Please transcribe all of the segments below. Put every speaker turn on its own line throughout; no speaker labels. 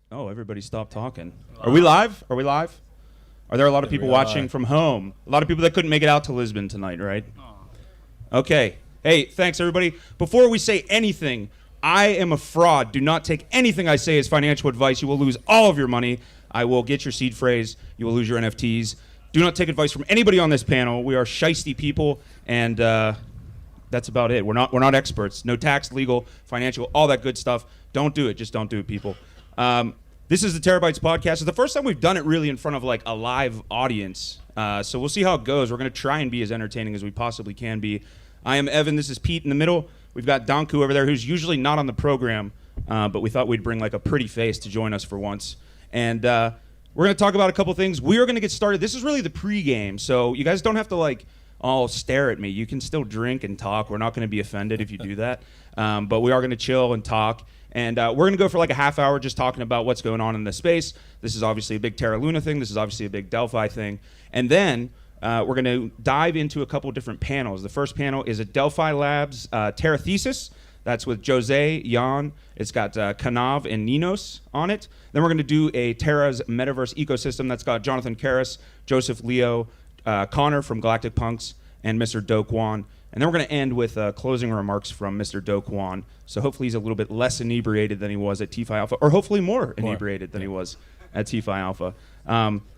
Oh, everybody stop talking. Are we live? Are we live? Are there a lot of people watching from home? A lot of people that couldn't make it out to Lisbon tonight, right? Okay. Hey, thanks, everybody. Before we say anything, I am a fraud. Do not take anything I say as financial advice. You will lose all of your money. I will get your seed phrase. You will lose your NFTs. Do not take advice from anybody on this panel. We are shiesty people, and that's about it. We're not experts. No tax, legal, financial, all that good stuff. Don't do it. Just don't do it, people. This is the Terra Bites podcast. It's the first time we've done it really in front of like a live audience. So we'll see how it goes. We're going to try and be as entertaining as we possibly can be. I am Evan. This is Pete in the middle. We've got Danku over there, who's usually not on the program, but we thought we'd bring like a pretty face to join us for once. And we're going to talk about a couple things. We are going to get started. This is really the pregame, so you guys don't have to like all stare at me. You can still drink and talk. We're not going to be offended if you do that. But we are going to chill and talk. And we're going to go for like a half hour just talking about what's going on in the space. This is obviously a big Terra Luna thing. This is obviously a big Delphi thing. And then we're going to dive into a couple different panels. The first panel is a Delphi Labs Terra Thesis. That's with Jose, Jan. It's got Kanav and Ninos on it. Then we're going to do a Terra's Metaverse ecosystem. That's got Jonathan Karras, Joseph Leo, Connor from Galactic Punks, and Mr. Do Kwon. And then we're going to end with closing remarks from Mr. Do Kwon. So hopefully he's a little bit less inebriated than he was at TFI Alpha, or hopefully more inebriated than he was at TFI Alpha.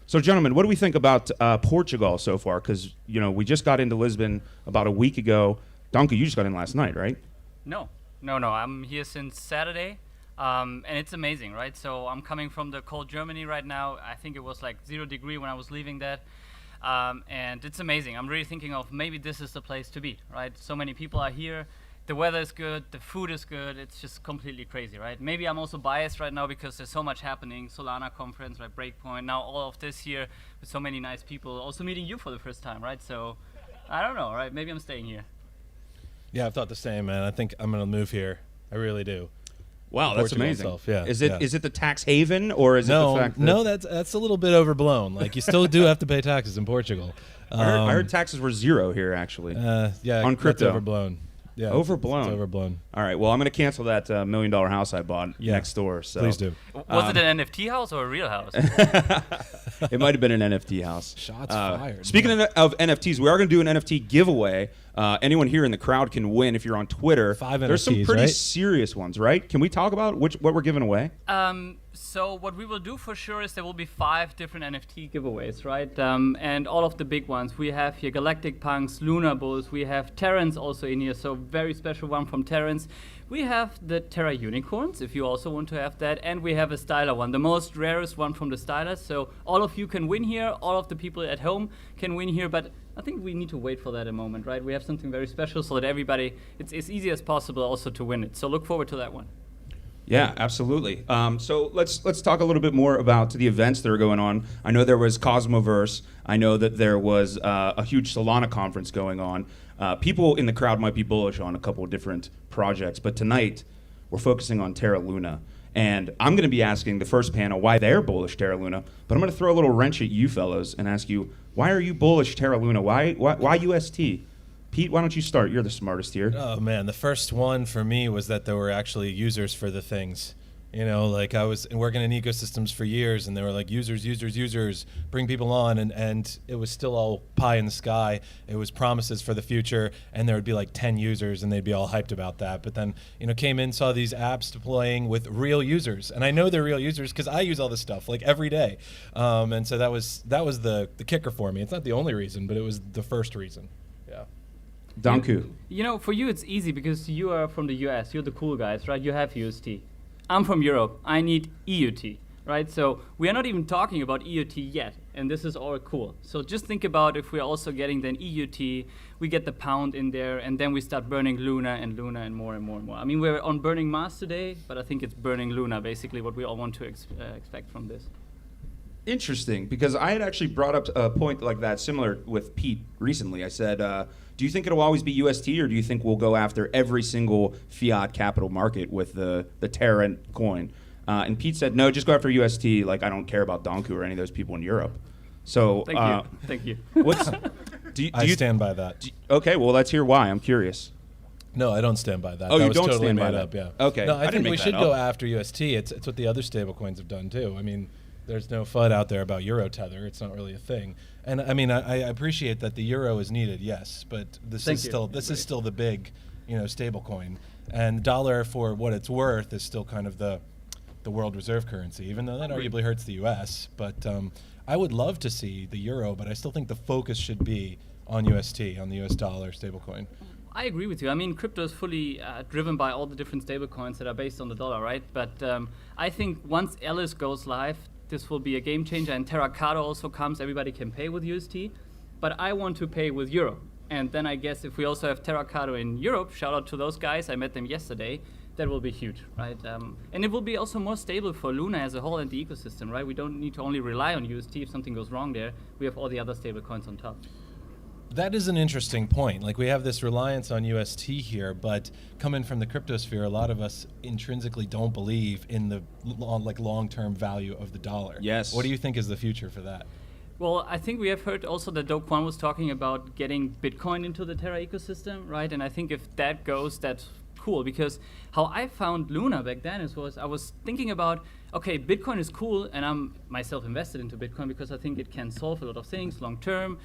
So, gentlemen, what do we think about Portugal so far? Because, you know, we just got into Lisbon about a week ago. Danku, you just got in last night, right?
No. I'm here since Saturday, and it's amazing, right? So I'm coming from the cold Germany right now. I think it was like 0 degrees when I was leaving that. And it's amazing. I'm really thinking of maybe this is the place to be, right? So many people are here. The weather is good. The food is good. It's just completely crazy, right? Maybe I'm also biased right now because there's so much happening. Solana conference, right? Breakpoint. Now all of this here with so many nice people. Also meeting you for the first time, right? So I don't know, right? Maybe I'm staying here.
Yeah, I've thought the same, man. I think I'm going to move here. I really do.
Wow, that's amazing.
Itself, yeah,
is it the tax haven, or is it the fact that...
No, that's a little bit overblown. Like, you still do have to pay taxes in Portugal.
I heard taxes were 0 here, actually.
Yeah,
on crypto.
It's overblown. Yeah,
overblown.
It's overblown.
All right, well, I'm going to cancel that $1 million house I bought next door. So.
Please do.
Was it an NFT house or a real house?
It might have been an NFT house.
Shots fired.
Speaking of NFTs, we are going to do an NFT giveaway. Anyone here in the crowd can win if you're on Twitter.
5 NFTs,
There's some pretty serious ones, right? Can we talk about what we're giving away?
So what we will do for sure is there will be 5 different NFT giveaways, right? And all of the big ones. We have here Galactic Punks, Lunar Bulls. We have Terrans also in here, so very special one from Terrans. We have the Terra Unicorns, if you also want to have that. And we have a Styler one, the most rarest one from the Stylers. So all of you can win here. All of the people at home can win here. But I think we need to wait for that a moment, right? We have something very special so that everybody, it's as easy as possible also to win it. So look forward to that one.
Yeah, absolutely. So let's talk a little bit more about the events that are going on. I know there was Cosmoverse. I know that there was a huge Solana conference going on. People in the crowd might be bullish on a couple of different projects, but tonight we're focusing on Terra Luna. And I'm going to be asking the first panel why they're bullish Terra Luna, but I'm going to throw a little wrench at you fellows and ask you, why are you bullish Terra Luna? Why UST? Pete, why don't you start? You're the smartest here.
Oh, man. The first one for me was that there were actually users for the things. You know, like I was working in ecosystems for years, and they were like, users, bring people on. And it was still all pie in the sky. It was promises for the future, and there would be like 10 users, and they'd be all hyped about that. But then, you know, came in, saw these apps deploying with real users. And I know they're real users because I use all this stuff like every day. And so that was the kicker for me. It's not the only reason, but it was the first reason. Yeah.
Danku.
You know, for you it's easy because you are from the US. You're the cool guys, right? You have UST. I'm from Europe. I need EUT, right? So we are not even talking about EUT yet, and this is all cool. So just think about if we're also getting then EUT, we get the pound in there, and then we start burning Luna and more and more. I mean, we're on burning Mars today, but I think it's burning Luna, basically what we all want to expect from this.
Interesting, because I had actually brought up a point like that, similar with Pete recently. I said, do you think it'll always be UST, or do you think we'll go after every single fiat capital market with the Terra coin? And Pete said, no, just go after UST. Like, I don't care about Danku or any of those people in Europe. So
Thank you.
What's?
I stand by that.
Okay, well, let's hear why. I'm curious.
No, I don't stand by that.
Oh,
that
you
was
don't
totally
stand by
made
that?
up, yeah.
Okay,
No,
I
I,
didn't
think
make
we
that
should
up.
go after UST. It's what the other stablecoins have done too. I mean, there's no FUD out there about Euro Tether. It's not really a thing. And I mean, I appreciate that the euro is needed, yes, but this is still the big, stable coin. And dollar, for what it's worth, is still kind of the world reserve currency, even though that arguably hurts the US. But I would love to see the euro, but I still think the focus should be on UST, on the US dollar stablecoin.
I agree with you. I mean, crypto is fully driven by all the different stablecoins that are based on the dollar, right? But I think once Alice goes live, this will be a game changer, and Terra also comes. Everybody can pay with UST, but I want to pay with euro. And then I guess if we also have Terra in Europe, shout out to those guys. I met them yesterday. That will be huge, right? And it will be also more stable for Luna as a whole and the ecosystem, right? We don't need to only rely on UST. If something goes wrong there, we have all the other stable coins on top.
That is an interesting point. Like, we have this reliance on UST here, but coming from the cryptosphere, a lot of us intrinsically don't believe in the long-term value of the dollar.
Yes.
What do you think is the future for that?
Well, I think we have heard also that Do Kwon was talking about getting Bitcoin into the Terra ecosystem, right? And I think if that goes, that's cool, because how I found Luna back then was I was thinking about, okay, Bitcoin is cool, and I'm myself invested into Bitcoin because I think it can solve a lot of things long term.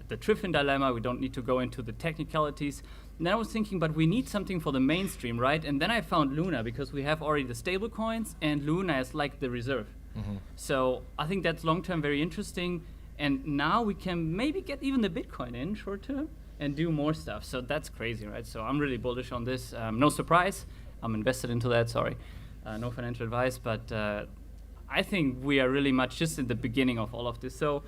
The Triffin dilemma, we don't need to go into the technicalities. And then I was thinking, but we need something for the mainstream, right? And then I found Luna because we have already the stable coins, and Luna is like the reserve. Mm-hmm. So I think that's long term very interesting. And now we can maybe get even the Bitcoin in short term and do more stuff. So that's crazy, right? So I'm really bullish on this. No surprise, I'm invested into that, sorry. No financial advice, but I think we are really much just in the beginning of all of this. So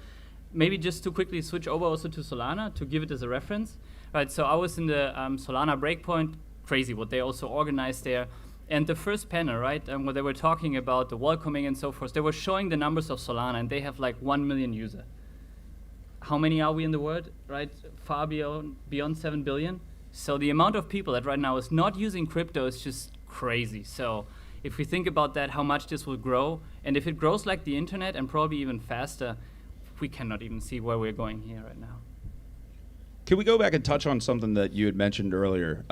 maybe just to quickly switch over also to Solana to give it as a reference. Right, so I was in the Solana Breakpoint, crazy what they also organized there. And the first panel, right, where they were talking about the welcoming and so forth, they were showing the numbers of Solana, and they have like 1 million users. How many are we in the world, right? Far beyond 7 billion. So the amount of people that right now is not using crypto is just crazy. So if we think about that, how much this will grow, and if it grows like the internet and probably even faster, we cannot even see where we're going here right now.
Can we go back and touch on something that you had mentioned earlier?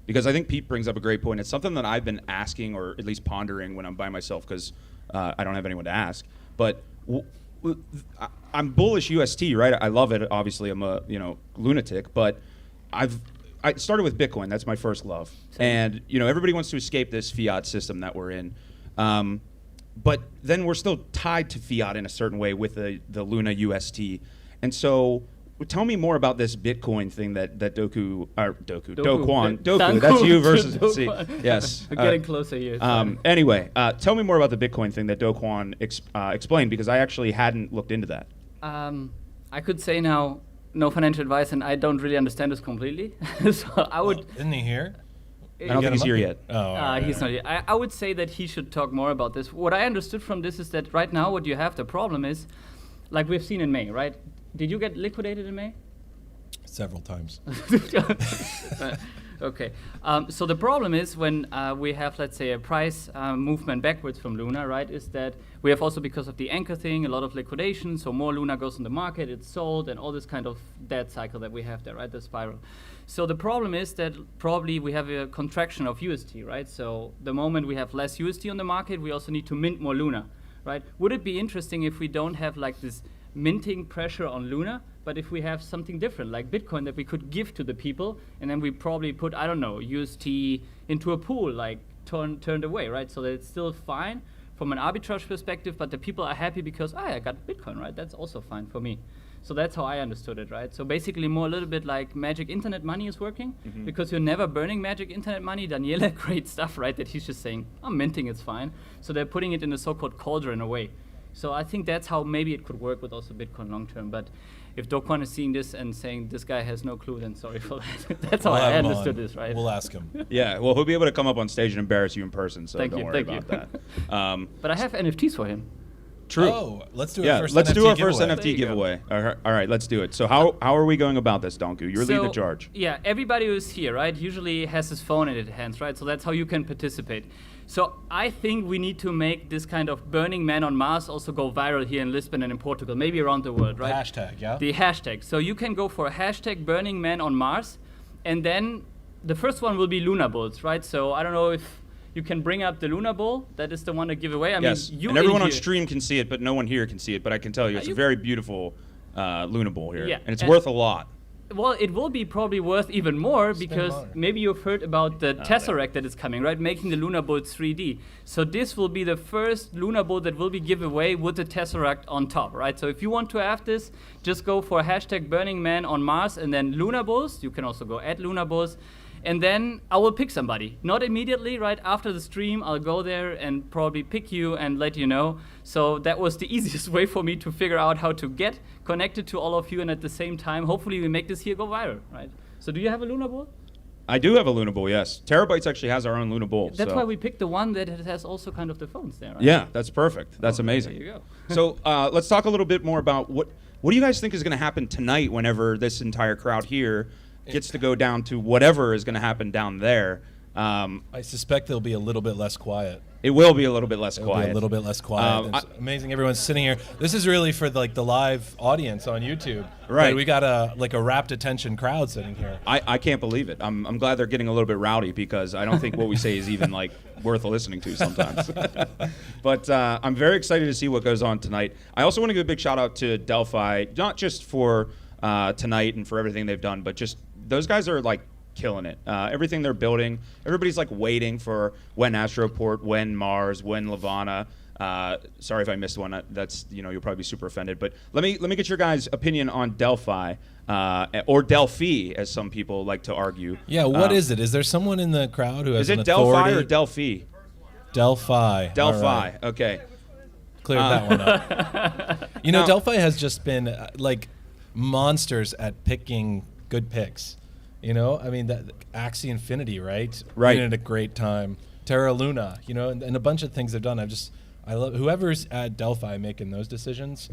Because I think Pete brings up a great point. It's something that I've been asking, or at least pondering when I'm by myself, because I don't have anyone to ask. But I'm bullish UST, right? I love it. Obviously, I'm a lunatic, but I started with Bitcoin. That's my first love. Same. And everybody wants to escape this fiat system that we're in. But then we're still tied to fiat in a certain way with the Luna UST. And so tell me more about this Bitcoin thing that Do Kwon, that's you versus see. Yes.
We're getting closer here.
Anyway, tell me more about the Bitcoin thing that Do Kwon explained, because I actually hadn't looked into that.
I could say now, no financial advice, and I don't really understand this completely. So I would.
Isn't he here?
I don't think he's here yet.
Oh, he's not here. I would say that he should talk more about this. What I understood from this is that right now what you have, the problem is, like we've seen in May, right? Did you get liquidated in May?
Several times.
Okay. So the problem is when we have, let's say, a price movement backwards from Luna, right, is that we have also, because of the anchor thing, a lot of liquidation. So more Luna goes on the market, it's sold, and all this kind of dead cycle that we have there, right, the spiral. So the problem is that probably we have a contraction of UST, right? So the moment we have less UST on the market, we also need to mint more Luna, right? Would it be interesting if we don't have like this minting pressure on Luna, but if we have something different like Bitcoin that we could give to the people, and then we probably put, I don't know, UST into a pool, like turned away, right? So that it's still fine from an arbitrage perspective, but the people are happy because, I got Bitcoin, right? That's also fine for me. So that's how I understood it, right? So basically more a little bit like magic internet money is working, because you're never burning magic internet money. Daniela, great stuff, right? That he's just saying, I'm minting, it's fine. So they're putting it in a so-called cauldron away. So I think that's how maybe it could work with also Bitcoin long term. But if Do Kwon is seeing this and saying this guy has no clue, then sorry for that. That's how I understood this, right?
We'll ask him.
Yeah, well, he'll be able to come up on stage and embarrass you in person, so
thank
don't
you,
worry about that.
But I have NFTs for him.
True.
Oh, let's do
our first NFT giveaway. All right, let's do it. So how are we going about this, Donku? You're leading the charge.
Yeah, everybody who's here, right, usually has his phone in his hands, right? So that's how you can participate. So I think we need to make this kind of Burning Man on Mars also go viral here in Lisbon and in Portugal, maybe around the world, right?
The hashtag, yeah?
The hashtag. So you can go for a hashtag Burning Man on Mars, and then the first one will be Lunar Bulls, right? So I don't know if you can bring up the Lunar Bull. That is the one to give away. I
yes,
mean, you
and everyone
in
on
here-
stream can see it, but no one here can see it. But I can tell you, it's a very beautiful Luna Bull here,
Yeah,
and it's
and-
worth a lot.
Well, it will be probably worth even more because
honor.
maybe you've heard about the Tesseract that is coming, right? Making the Lunar Bull 3D. So this will be the first Lunar Bull that will be given away with the Tesseract on top, right? So if you want to have this, just go for hashtag Burning Man on Mars and then Lunar Bulls. You can also go at Lunar Bulls. And then I will pick somebody. Not immediately, right? After the stream, I'll go there and probably pick you and let you know. So that was the easiest way for me to figure out how to get connected to all of you, and at the same time, hopefully we make this here go viral, right? So do you have a Lunar Bull?
I do have a Luna Bull, yes. Terra Bites actually has our own Luna Bull.
That's
so.
why we picked the one that has also kind of the phones there, right?
Yeah, that's perfect. That's amazing.
There you go.
So let's talk a little bit more about what do you guys think is going to happen tonight whenever this entire crowd here gets to go down to whatever is going to happen down there.
I suspect they'll be a little bit less quiet.
It will be a little bit less
It'll
quiet.
be a little bit less quiet. It's amazing everyone's sitting here. This is really for like the live audience on YouTube.
Right.
We got a rapt attention crowd sitting here.
I can't believe it. I'm glad they're getting a little bit rowdy because I don't think what we say is even like worth listening to sometimes. But I'm very excited to see what goes on tonight. I also want to give a big shout out to Delphi, not just for tonight and for everything they've done, but just those guys are like killing it. Everything they're building, everybody's like waiting for when Astroport, when Mars, when Levana. Sorry if I missed one. That's you'll probably be super offended. But let me get your guys' opinion on Delphi or Delphi, as some people like to argue.
Yeah, what is it? Is there someone in the crowd who has
Is
an
it Delphi
authority?
or Delphi?
Delphi.
Delphi.
All right.
Okay.
Cleared that one up.
Now-
Delphi has just been like monsters at picking good picks. I mean, that Axie Infinity, right?
Right.
Been at a great time. Terra Luna, and a bunch of things they've done. I love whoever's at Delphi making those decisions.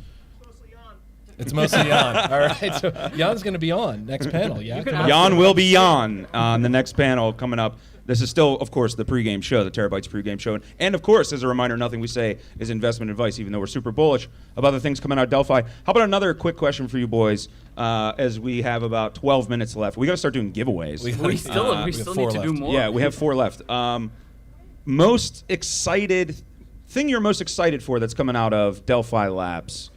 It's mostly Jan. All right, so Jan's going to be on next panel. Yeah,
can
come on.
Jan will be on the next panel coming up. This is still, of course, the pregame show, the Terra Bites pregame show. And, of course, as a reminder, nothing we say is investment advice, even though we're super bullish about the things coming out of Delphi. How about another quick question for you boys as we have about 12 minutes left? We got to start doing giveaways.
We still
have
need
4
to do
left.
more.
Yeah, we have 4 left. Most excited thing you're most excited for that's coming out of Delphi Labs?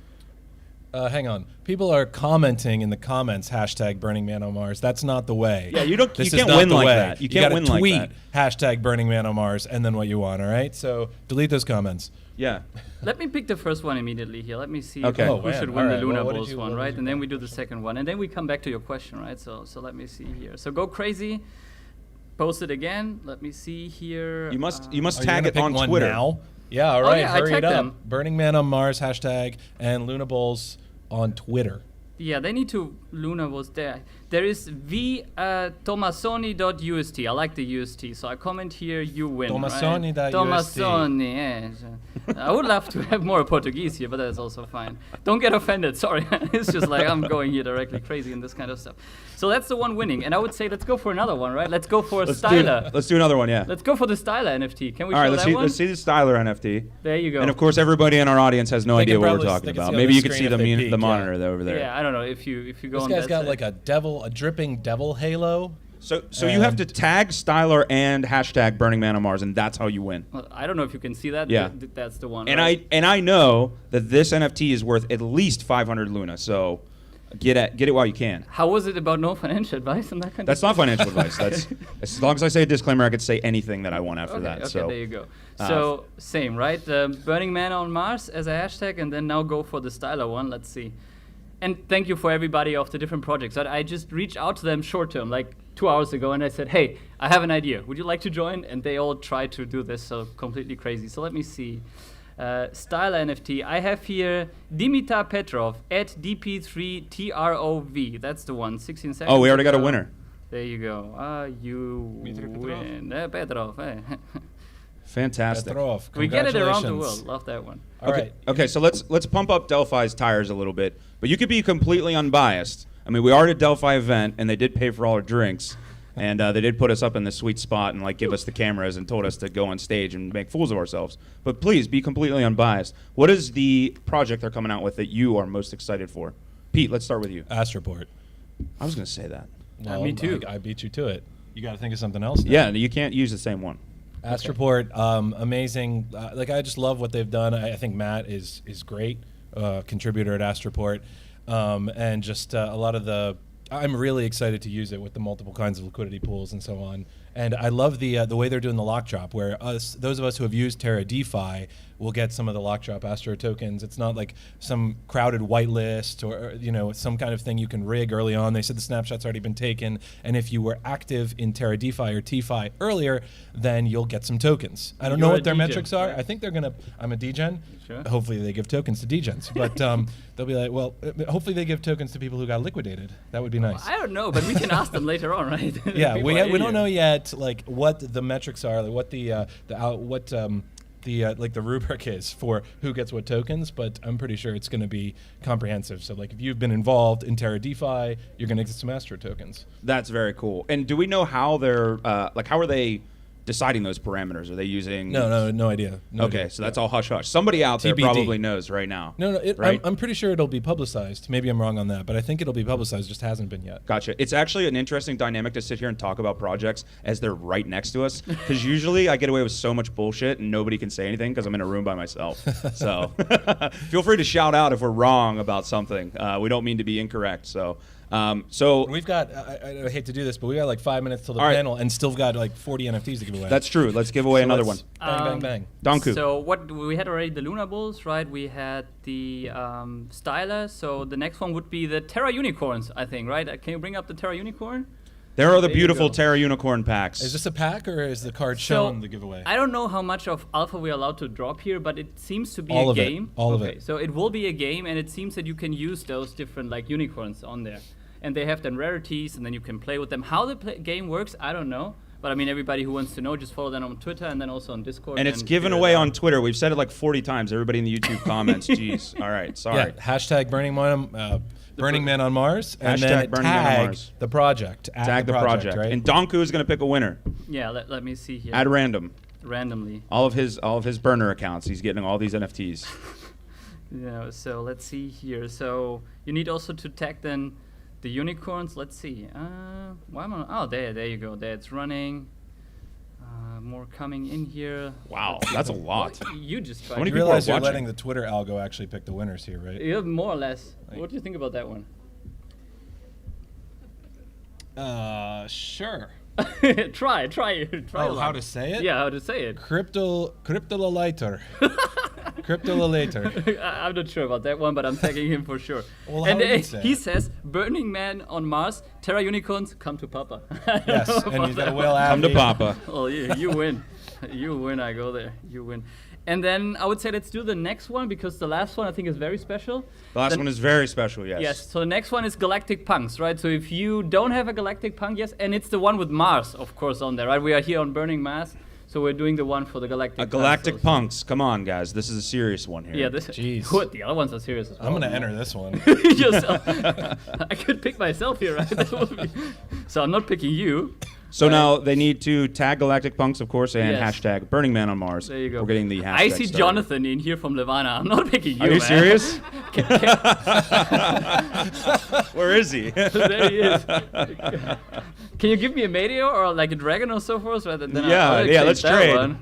Hang on. People are commenting in the comments, hashtag Burning Man on Mars. That's not the way.
Yeah, you can't
not
win
the
like
way.
that. You
gotta
can't win like
tweet,
that.
hashtag Burning Man on Mars, and then what you want, all right? So delete those comments.
Yeah.
Let me pick the first one immediately here. Let me see
Okay.
who
Oh,
man.
should
All
win
right.
the Lunar
Well, what did
Bulls
you-
one,
what
right?
did
And
you
then we do the second one. And then we come back to your question, right? So let me see here. So go crazy. Post it again. Let me see here.
You must
Are you
tag
gonna
it
pick
on
one
Twitter.
now? Yeah, all right.
yeah, I
hurry it
tagged
up.
them.
Burning Man on Mars, hashtag, and Luna Bulls on Twitter.
Yeah, they need to. Luna was there. There is Tomasoni.ust. I like the UST. So I comment here, you win.
Tomasoni.ust.
Right? Tomasoni, yes. I would love to have more Portuguese here, but that's also fine. Don't get offended, sorry. It's just like I'm going here directly crazy and this kind of stuff. So that's the one winning. And I would say let's go for another one, right? Let's go for Styler.
Let's do another one, yeah.
Let's go for the Styler NFT. Can we
All
show
right, let's
that one?
see the Styler NFT.
There you go.
And of course, everybody in our audience has no
They
idea
can
what we're
probably-
talking
they can
about.
see on
Maybe
the
you could see
screen if they peek,
the
yeah.
monitor over there.
Yeah, I don't know if you go
This
on
guy's
that
got
side.
like a dripping devil halo.
So you have
And-
to tag Styler and hashtag Burning Man on Mars, and that's how you win.
Well, I don't know if you can see that.
Yeah.
That's the one.
And
right?
I know that this NFT is worth at least 500 Luna. So get it while you can.
How was it about no financial advice and that kind
That's
of
not financial advice. That's as long as I say a disclaimer, I could say anything that I want after
Okay,
that.
okay,
So
there you go. So same, right? Burning Man on Mars as a hashtag, and then now go for the Styler one. Let's see. And thank you for everybody of the different projects. I just reached out to them short term, like 2 hours ago, and I said, hey, I have an idea. Would you like to join? And they all tried to do this, so completely crazy. So let me see. Styler NFT. I have here Dimitar Petrov at DP3TROV. That's the one. 16 seconds.
oh, we already got a
ago.
winner.
There you go. You win. Petrov.
Fantastic.
Petrov,
We get it around the
congratulations.
world. Love that one.
All right.
Okay, so let's pump up Delphi's tires a little bit. But you could be completely unbiased. I mean, we are at a Delphi event, and they did pay for all our drinks, and they did put us up in the sweet spot and like give us the cameras and told us to go on stage and make fools of ourselves. But please be completely unbiased. What is the project they're coming out with that you are most excited for? Pete, let's start with you.
Astroport.
I was going to say that.
Well,
me too.
I beat you to it. You got to think of something else. Now.
Yeah, you can't use the same one.
Astroport, amazing. Like I just love what they've done. I think Matt is great, contributor at Astroport, and just a lot of the. I'm really excited to use it with the multiple kinds of liquidity pools and so on. And I love the way they're doing the lock drop, where those of us who have used Terra DeFi will get some of the lock drop Astro tokens. It's not like some crowded whitelist or some kind of thing you can rig early on. They said the snapshot's already been taken, and if you were active in Terra DeFi or TFi earlier, then you'll get some tokens. I don't know what their metrics are. Right? I think they're gonna. I'm a degen. Sure. Hopefully they give tokens to degens, but they'll be like, well, hopefully they give tokens to people who got liquidated. That would be nice.
I don't know, but we can ask them later on, right?
Yeah, we don't know yet. Like what the metrics are, like what the rubric is for who gets what tokens, but I'm pretty sure it's going to be comprehensive. So like if you've been involved in Terra DeFi, you're going to get some Astro tokens.
That's very cool. And do we know how they're how are they deciding those parameters? Are they using?
No idea. No
okay,
idea.
so that's all hush hush. Somebody out there
TBD.
probably knows right now.
No,
right?
I'm pretty sure it'll be publicized. Maybe I'm wrong on that, but I think it'll be publicized. Just hasn't been yet.
Gotcha. It's actually an interesting dynamic to sit here and talk about projects as they're right next to us, because usually I get away with so much bullshit and nobody can say anything because I'm in a room by myself. So feel free to shout out if we're wrong about something. We don't mean to be incorrect. So
we've got, I hate to do this, but we got like 5 minutes till the panel and still got like 40 NFTs to give away.
That's true. Let's give away another one.
Bang, bang, bang.
Donku.
So what we had already the Luna Bulls, right? We had the Styler. So the next one would be the Terra Unicorns, I think, right? Can you bring up the Terra Unicorn?
There are the beautiful Terra Unicorn packs.
Is this a pack or is the card shown the giveaway?
I don't know how much of alpha we're allowed to drop here, but it seems to be
all
a
of
game.
All of it.
So it will be a game, and it seems that you can use those different like unicorns on there. And they have then rarities, and then you can play with them. How the game works, I don't know. But I mean, everybody who wants to know, just follow them on Twitter and then also on Discord.
And it's given away on Twitter. We've said it like 40 times. Everybody in the YouTube comments. Jeez. All right. Sorry.
Yeah. Hashtag Burning Man on Mars. And then
Burning Man on Mars.
The project.
Tag the project.
Right?
And Donku is going to pick a winner.
Yeah. Let me see here.
At random.
Randomly.
All of his burner accounts. He's getting all these NFTs.
Yeah. So let's see here. So you need also to tag then the unicorns. Let's see. Why am I? Oh, there you go. There it's running. More coming in here.
Wow, that's a lot.
You just tried.
You realize you're letting the Twitter algo actually pick the winners here, right?
Yeah, more or less. What do you think about that one?
Sure.
Try.
Oh, how to say it?
Yeah, how to say it.
Cryptololator. Cryptololator.
I'm not sure about that one, but I'm tagging him for sure.
Well,
and he
say
says, Burning Man on Mars, Terra Unicorns, come to Papa.
Yes, and he's got a whale
Come to Papa.
Oh, you win. You win, I go there. You win. And then I would say let's do the next one, because the last one I think is very special.
The last one is very special, yes.
Yes, so the next one is Galactic Punks, right? So if you don't have a Galactic Punk, yes, and it's the one with Mars, of course, on there, right? We are here on Burning Mars, so we're doing the one for the Galactic
Galactic Punks. Come on, guys. This is a serious one here.
Yeah,
Jeez.
Good. The other ones are serious as well.
I'm going to enter this one.
I could pick myself here, right? So I'm not picking you.
So now they need to tag Galactic Punks, of course, and
Yes.
hashtag Burning Man on Mars.
There you go.
We're getting the hashtag
I see
started.
Jonathan in here from Levana. I'm not picking you,
Are you
man.
serious? Where is he?
There he is. Can you give me a meteor or like a dragon or so forth? Rather than
let's trade.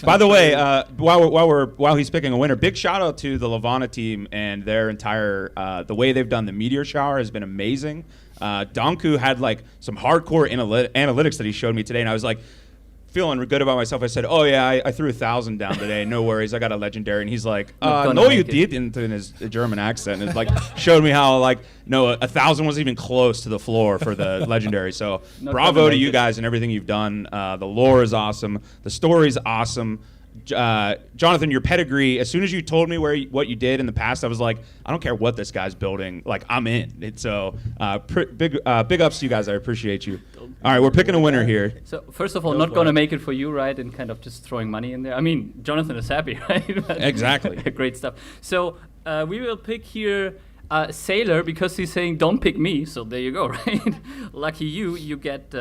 By the way, while he's picking a winner, big shout out to the Levana team and their entire the way they've done the meteor shower has been amazing. Donku had like some hardcore analytics that he showed me today, and I was like feeling good about myself. I said, "Oh yeah, I threw 1,000 down today. No worries, I got a legendary." And he's like, "No, you didn't," in his German accent. And like showed me how like no, 1,000 wasn't even close to the floor for the legendary. So bravo to you guys and everything you've done. The lore is awesome. The story's awesome. Jonathan, your pedigree, as soon as you told me what you did in the past, I was like, I don't care what this guy's building. Like, I'm in. So big ups to you guys. I appreciate you. All right, we're picking a winner here.
So first of all, not going to make it for you, right? And kind of just throwing money in there. I mean, Jonathan is happy, right?
Exactly.
Great stuff. So we will pick here Sailor, because he's saying don't pick me, so there you go, right? Lucky you get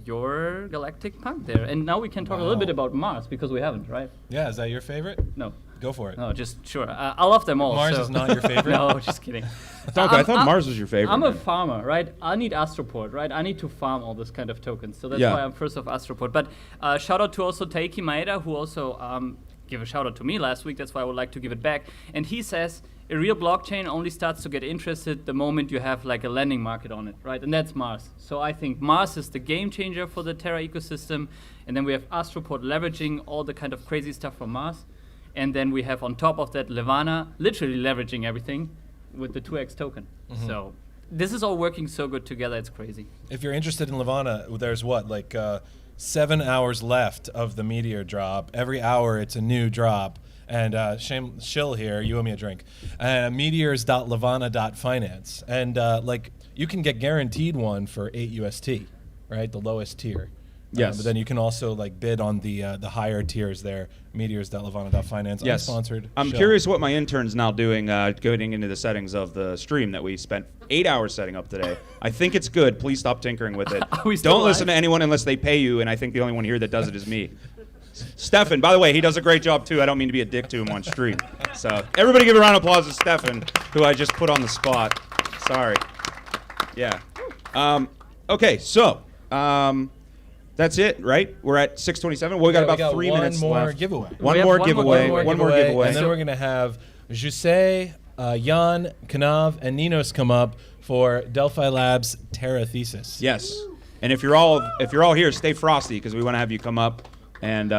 your Galactic Punk there. And now we can talk a little bit about Mars, because we haven't, right?
Yeah, is that your favorite?
No.
Go for it.
No, just sure. I love them all.
Mars
so.
is not your favorite?
No, just kidding.
I thought Mars was your favorite.
I'm a farmer, right? I need Astroport, right? I need to farm all this kind of tokens. So that's why I'm first of Astroport. But shout out to also Taiki Maeda, who also gave a shout out to me last week. That's why I would like to give it back. And he says a real blockchain only starts to get interested the moment you have like a lending market on it, right? And that's Mars. So I think Mars is the game changer for the Terra ecosystem. And then we have Astroport leveraging all the kind of crazy stuff from Mars. And then we have on top of that Levana literally leveraging everything with the 2x token. So this is all working so good together, it's crazy.
If you're interested in Levana, there's 7 hours left of the meteor drop. Every hour it's a new drop. And Shill here, you owe me a drink. Meteors.levana.finance. And you can get guaranteed one for 8 UST, right? The lowest tier.
Yes.
But then you can also bid on the higher tiers there. Meteors.levana.finance.
Yes.
Unsponsored.
I'm curious what my intern's now doing, going into the settings of the stream that we spent 8 hours setting up today. I think it's good. Please stop tinkering with it. Don't listen to anyone unless they pay you, and I think the only one here that does it is me. Stefan, by the way, he does a great job too. I don't mean to be a dick to him on stream. So everybody give a round of applause to Stefan, who I just put on the spot. Sorry. Yeah. Okay, so that's it, right? We're at 6:27. Well, we got about 3 minutes left.
One more giveaway.
One more giveaway.
And then we're going to have Jose, Jan, Kanav, and Ninos come up for Delphi Labs Terra Thesis.
Yes. And if you're all here, stay frosty because we want to have you come up, and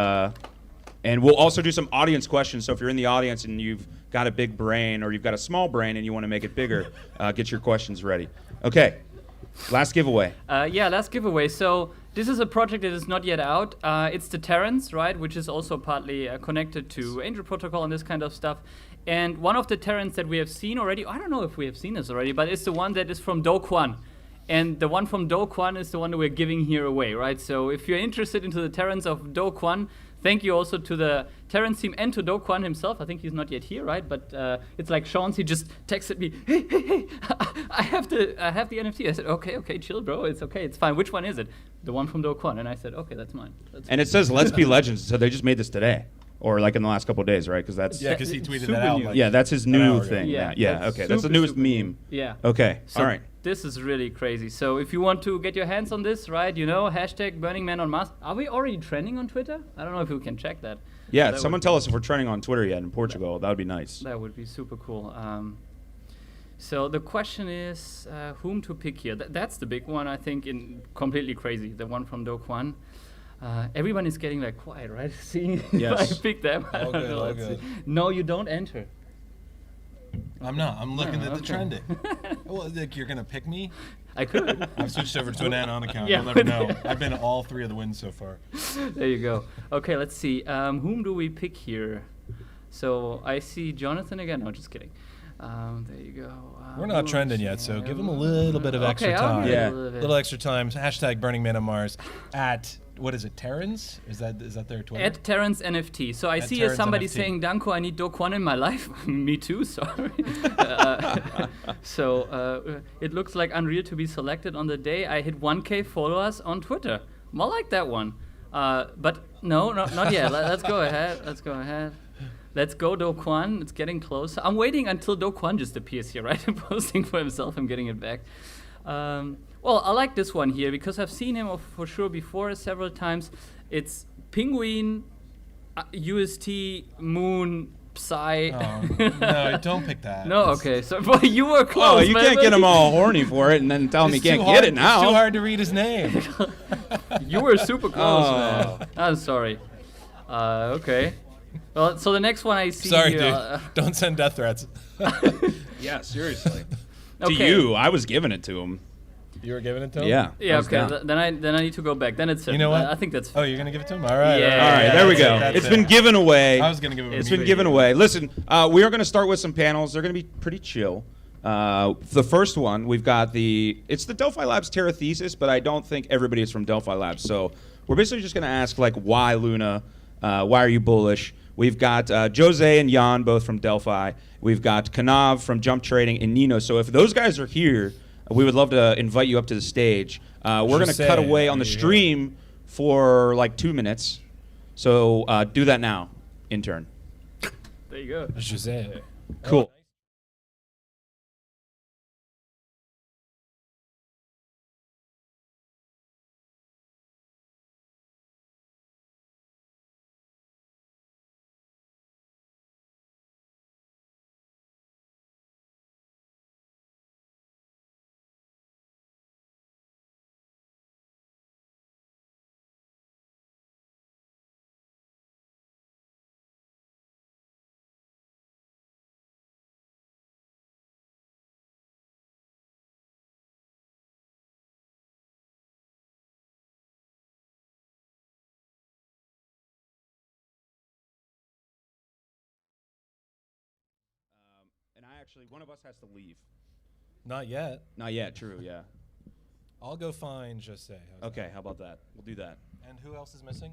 we'll also do some audience questions. So if you're in the audience and you've got a big brain or you've got a small brain and you want to make it bigger, get your questions ready. Okay. Last giveaway.
Last giveaway. So this is a project that is not yet out. It's the Terrans, right, which is also partly connected to Angel Protocol and this kind of stuff. And one of the Terrans that we have seen already, I don't know if we have seen this already, but it's the one that is from Do Kwon. And the one from Do Kwon is the one that we're giving here away, right? So if you're interested into the Terrans of Do Kwon, thank you also to the Terrans team and to Do Kwon himself. I think he's not yet here, right? But it's like Sean's, he just texted me, hey, I have the NFT. I said, okay, chill, bro. It's okay, it's fine. Which one is it? The one from Do Kwon. And I said, okay, that's mine.
And it says, let's be legends. So they just made this today. Or like in the last couple of days, right? Because that's
because he tweeted that out.
Yeah, that's his new
ago.
thing.
Yeah,
Okay, that's the newest meme.
Yeah.
Okay,
So
all right.
This is really crazy. So if you want to get your hands on this, right, hashtag Burning Man on Mars. Are we already trending on Twitter? I don't know if we can check that.
Yeah,
That
someone
would
tell us if we're trending on Twitter yet in Portugal. That would be nice.
That would be super cool. So the question is, whom to pick here? That's the big one, I think, in completely crazy. The one from Do Kwon. Everyone is getting quiet, right? Seeing if I pick them. I don't know.
All good.
No, you don't enter.
I'm not. I'm looking at the trending. Well, you're going to pick me?
I could.
I've switched over to an anon account.
Yeah.
You'll never know. I've been all 3 of the wins so far.
There you go. Okay, let's see. Whom do we pick here? So I see Jonathan again. No, just kidding. There you go.
We're not trending yet, so give them a little bit of extra time.
Yeah,
a little extra time. Hashtag Burning Man on Mars at, what is it, Terrans? Is that their Twitter?
At Terrans NFT. So I see
Terrans
somebody
NFT.
saying, Danko, I need Do Kwon in my life. Me too, sorry. It looks like Unreal to be selected on the day I hit 1K followers on Twitter. I like that one. But no, not yet. Let's go ahead. Let's go Do Kwon. It's getting closer. I'm waiting until Do Kwon just appears here, right? Posting for himself. I'm getting it back. Well, I like this one here because I've seen him for sure before several times. It's Penguin, UST, Moon, Psy.
Oh, no, don't pick that.
No, okay. So boy, you were close.
Oh, you can't get him all horny for it and then tell him he can't get it now.
It's too hard to read his name.
You were super close, man. I'm sorry. Okay. Well, so the next one I see
Sorry,
here,
dude. Don't send death threats.
Yeah, seriously. To
Okay.
you, I was giving it to him.
You were giving it to him?
Yeah.
Yeah,
thumbs
okay.
down.
Then I need to go back. Then it's
You know what?
I think that's
Oh, you're going to give it to him? All right.
Yeah.
All right, there we go.
That's
It's been given away.
I was going to give it
It's been given away. Listen, we are going to start with some panels. They're going to be pretty chill. The first one, we've got it's the Delphi Labs Terra Thesis, but I don't think everybody is from Delphi Labs. So we're basically just going to ask, why Luna? Why are you bullish? We've got Jose and Jan, both from Delphi. We've got Kanav from Jump Trading and Nino. So if those guys are here, we would love to invite you up to the stage. We're going to cut away on the stream for like 2 minutes. So do that now, intern.
There you go.
Jose.
Cool. And one of us has to leave.
Not yet.
Not yet, true, yeah.
I'll go find Jose.
Okay, how about that? We'll do that.
And who else is missing?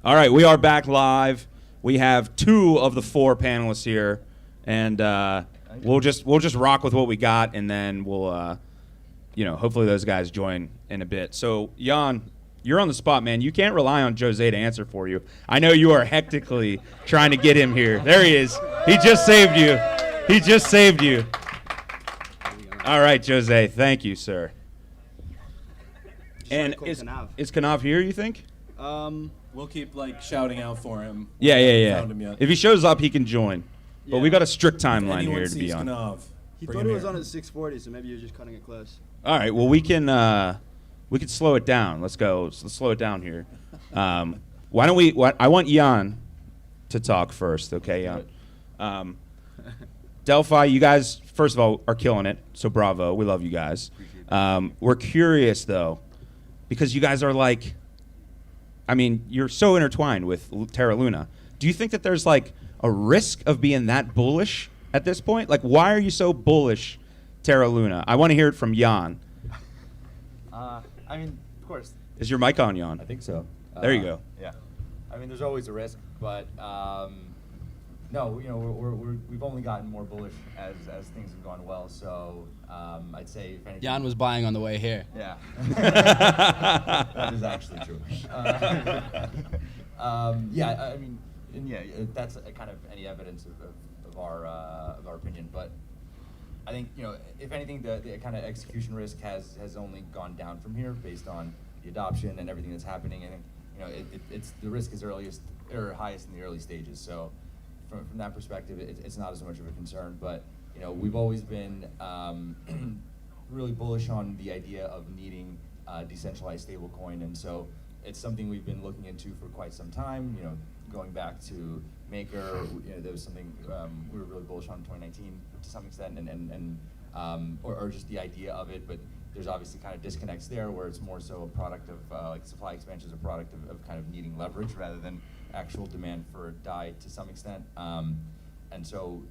All right, we are back live. We have 2 of the 4 panelists here, and we'll just rock with what we got, and then we'll, hopefully those guys join in a bit. So, Jan, you're on the spot, man. You can't rely on Jose to answer for you. I know you are hectically trying to get him here. There he is. He just saved you. He just saved you. All right, Jose. Thank you, sir. And is Kanav here, you think?
We'll keep shouting out for him.
Yeah.
Found him yet.
If he shows up, he can join. But
Yeah.
we got a strict timeline
Anyone
here to be
sees
on.
Kanav,
He
bring
thought
him
it was
here.
on at 6:40, so maybe you're just cutting it close.
All right. Well, we can slow it down. Let's go. Let's slow it down here. Why don't we? I want Jan to talk first. Okay, Jan. Delphi, you guys, first of all, are killing it. So bravo. We love you guys. We're curious though, because you guys are you're so intertwined with Terra Luna. Do you think that there's a risk of being that bullish at this point? Why are you so bullish, Terra Luna? I want to hear it from Jan.
Of course.
Is your mic on, Jan?
I think so.
There you go.
Yeah. There's always a risk, but no, we've only gotten more bullish as things have gone well. So I'd say if anything,
Jan was buying on the way here.
Yeah. That is actually true. That's kind of any evidence of our opinion. But I think if anything, the kind of execution risk has only gone down from here based on the adoption and everything that's happening. I think it's the risk is highest in the early stages. So from that perspective, it's not as much of a concern. But we've always been really bullish on the idea of needing decentralized stablecoin, and so it's something we've been looking into for quite some time. Going back to Maker, there was something we were really bullish on in 2019 to some extent, or just the idea of it. But there's obviously kind of disconnects there, where it's more so a product of supply expansion is a product of kind of needing leverage rather than actual demand for DAI to some extent. And so,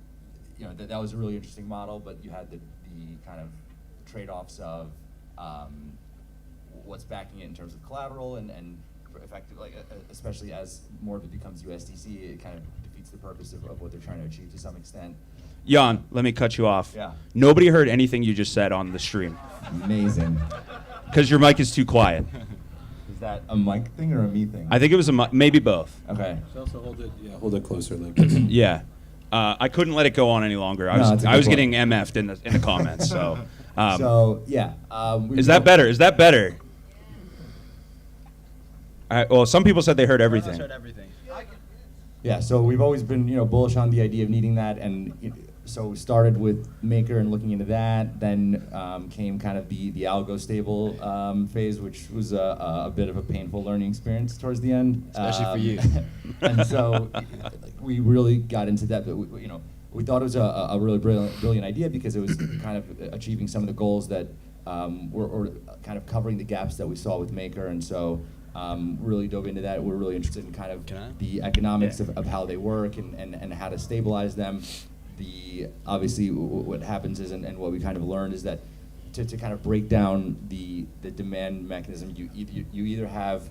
that was a really interesting model, but you had the kind of trade-offs of what's backing it in terms of collateral and effective, especially as more of it becomes USDC, it kind of defeats the purpose of what they're trying to achieve to some extent.
Jan, let me cut you off.
Yeah.
Nobody heard anything you just said on the stream
Amazing.
because your mic is too quiet.
Is that a mic thing or a me thing?
I think it was maybe both.
Okay.
So also hold it closer like this.
Yeah. I couldn't let it go on any longer. I
No,
was
it's a
I
good
was
point.
getting MF'd in the comments. So,
Is
is that better? Is that better? Well, some people said they heard everything.
everything.
Yeah, so we've always been, bullish on the idea of needing that, and so we started with Maker and looking into that. Then came kind of the algo stable phase, which was a bit of a painful learning experience towards the end,
Especially for you.
And so we really got into that. But we thought it was a really brilliant idea because it was kind of achieving some of the goals that were kind of covering the gaps that we saw with Maker, and so really dove into that. We're really interested in kind of the economics of how they work and how to stabilize them. Obviously what happens is, and what we kind of learned is that to kind of break down the demand mechanism, you either have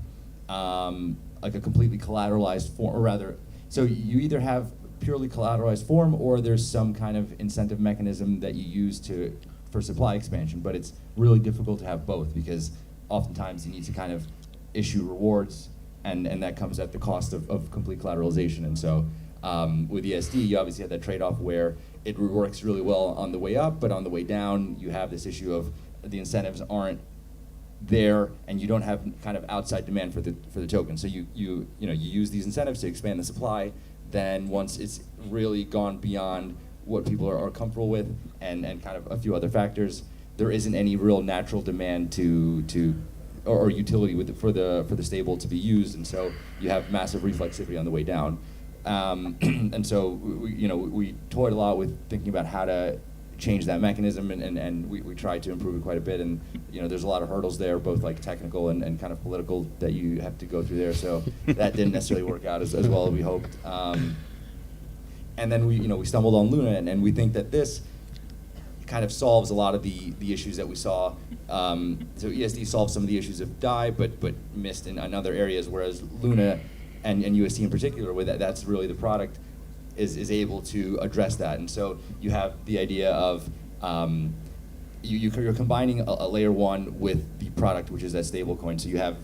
like a completely collateralized form, or rather, so you either have purely collateralized form, or there's some kind of incentive mechanism that you use for supply expansion. But it's really difficult to have both, because oftentimes you need to kind of issue rewards, and that comes at the cost of complete collateralization. And so with ESD, you obviously have that trade-off where it works really well on the way up, but on the way down, you have this issue of the incentives aren't there, and you don't have kind of outside demand for the token. So you use these incentives to expand the supply. Then once it's really gone beyond what people are comfortable with, and kind of a few other factors, there isn't any real natural demand or utility for the stable to be used, and so you have massive reflexivity on the way down. And so we toyed a lot with thinking about how to change that mechanism, and we tried to improve it quite a bit. And there's a lot of hurdles there, both like technical and kind of political, that you have to go through there. So that didn't necessarily work out as well as we hoped. And then we stumbled on Luna, and we think that this kind of solves a lot of the issues that we saw. So ESD solves some of the issues of DAI, but missed in other areas, whereas Luna and UST in particular, where that's really the product, is able to address that. And so you have the idea of you're combining a layer one with the product, which is that stable coin. So you have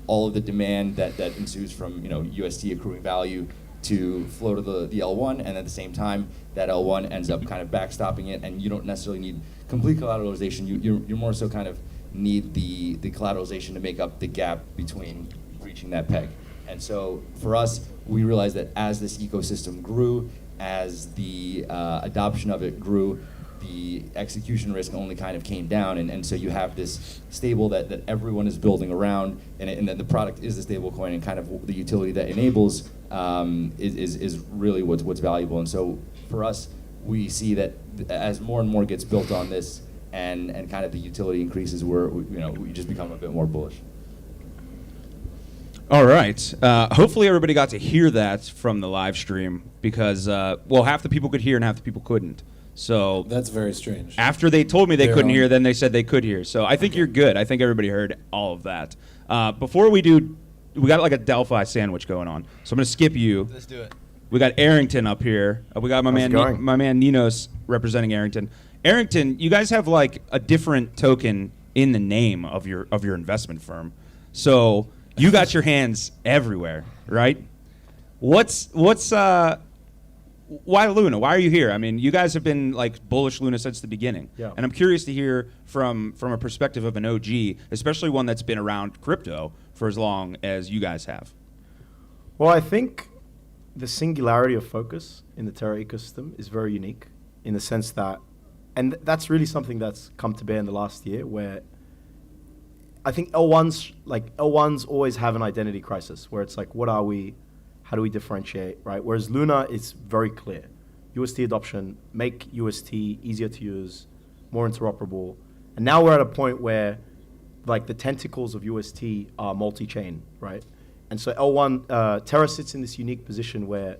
all of the demand that ensues from UST accruing value to flow to the L1, and at the same time that L1 ends up kind of backstopping it, and you don't necessarily need complete collateralization. You're more so kind of need the collateralization to make up the gap between reaching that peg. And so for us, we realized that as this ecosystem grew, as the adoption of it grew, the execution risk only kind of came down, and so you have this stable that everyone is building around, and then the product is the stable coin, and kind of the utility that enables is really what's valuable. And so for us, we see that as more and more gets built on this, and kind of the utility increases, we just become a bit more bullish.
All right. Hopefully everybody got to hear that from the live stream, because half the people could hear and half the people couldn't. So
that's very strange.
After they told me they couldn't hear, then they said they could hear. So I think you're good. I think everybody heard all of that. Before we do, we got like a Delphi sandwich going on. So I'm going to skip you.
Let's do it.
We got Arrington up here. We got my man Ninos representing Arrington. Arrington, you guys have like a different token in the name of your investment firm. So you got your hands everywhere, right? Why Luna? Why are you here? I mean, you guys have been like bullish Luna since the beginning.
Yeah.
And I'm curious to hear from a perspective of an OG, especially one that's been around crypto for as long as you guys have.
Well, I think the singularity of focus in the Terra ecosystem is very unique, in the sense that, and that's really something that's come to bear in the last year, where I think L1s always have an identity crisis, where it's like, what are we? How do we differentiate, right? Whereas Luna is very clear. UST adoption, make UST easier to use, more interoperable. And now we're at a point where like the tentacles of UST are multi-chain, right? And so L1, Terra sits in this unique position where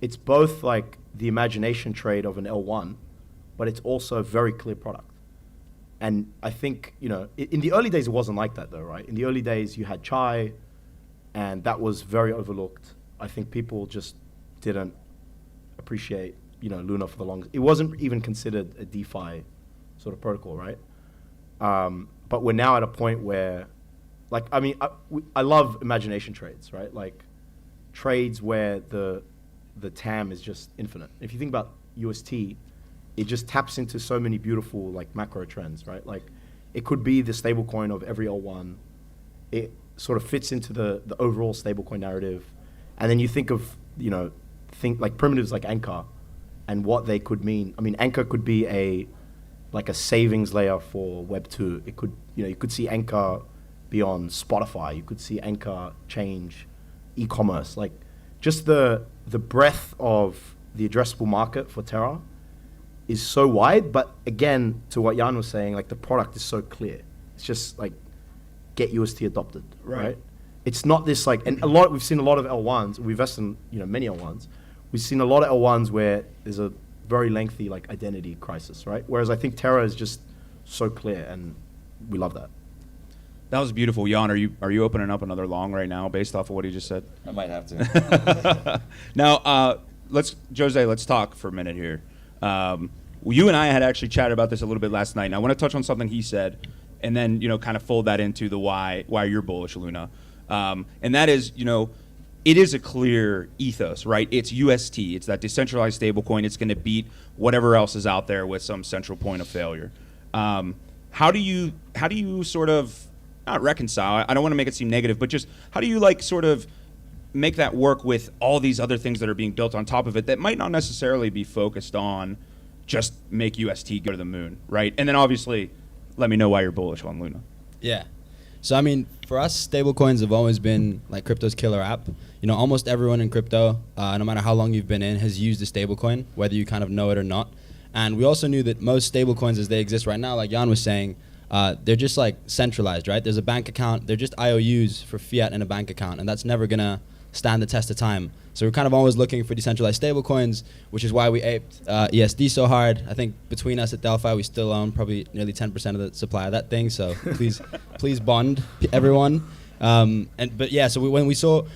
it's both like the imagination trade of an L1, but it's also a very clear product. And I think, in the early days, it wasn't like that though, right? In the early days, you had Chai, and that was very overlooked. I think people just didn't appreciate, Luna for the longest. It wasn't even considered a DeFi sort of protocol, right? But we're now at a point where, I love imagination trades, right? Like trades where the TAM is just infinite. If you think about UST, it just taps into so many beautiful like macro trends, right? Like it could be the stablecoin of every L1. It sort of fits into the overall stablecoin narrative. And then you think of, like primitives like Anchor and what they could mean. I mean, Anchor could be a savings layer for Web 2. It could, you could see Anchor be on Spotify. You could see Anchor change e-commerce. Like just the breadth of the addressable market for Terra is so wide. But again, to what Jan was saying, like the product is so clear. It's just like get UST adopted, right? It's not this like, and we've seen a lot of L1s. We've invested in many L1s. We've seen a lot of L1s where there's a very lengthy like identity crisis, right? Whereas I think Terra is just so clear, and we love that.
That was beautiful. Jan, are you opening up another long right now based off of what he just said?
I might have to.
Now, let's talk for a minute here. You and I had actually chatted about this a little bit last night, and I want to touch on something he said, and then kind of fold that into the why you're bullish, Luna. And that is, it is a clear ethos, right? It's UST. It's that decentralized stablecoin. It's going to beat whatever else is out there with some central point of failure. How do you sort of not reconcile? I don't want to make it seem negative, but just how do you like sort of make that work with all these other things that are being built on top of it that might not necessarily be focused on just make UST go to the moon, right? And then obviously, let me know why you're bullish on Luna.
Yeah. So, I mean, for us, stablecoins have always been like crypto's killer app. Almost everyone in crypto, no matter how long you've been in, has used a stablecoin, whether you kind of know it or not. And we also knew that most stablecoins as they exist right now, like Jan was saying, they're just like centralized, right? There's a bank account. They're just IOUs for fiat in a bank account, and that's never going to stand the test of time. So we're kind of always looking for decentralized stablecoins, which is why we aped ESD so hard. I think between us at Delphi, we still own probably nearly 10% of the supply of that thing. So please bond, everyone. So when we saw,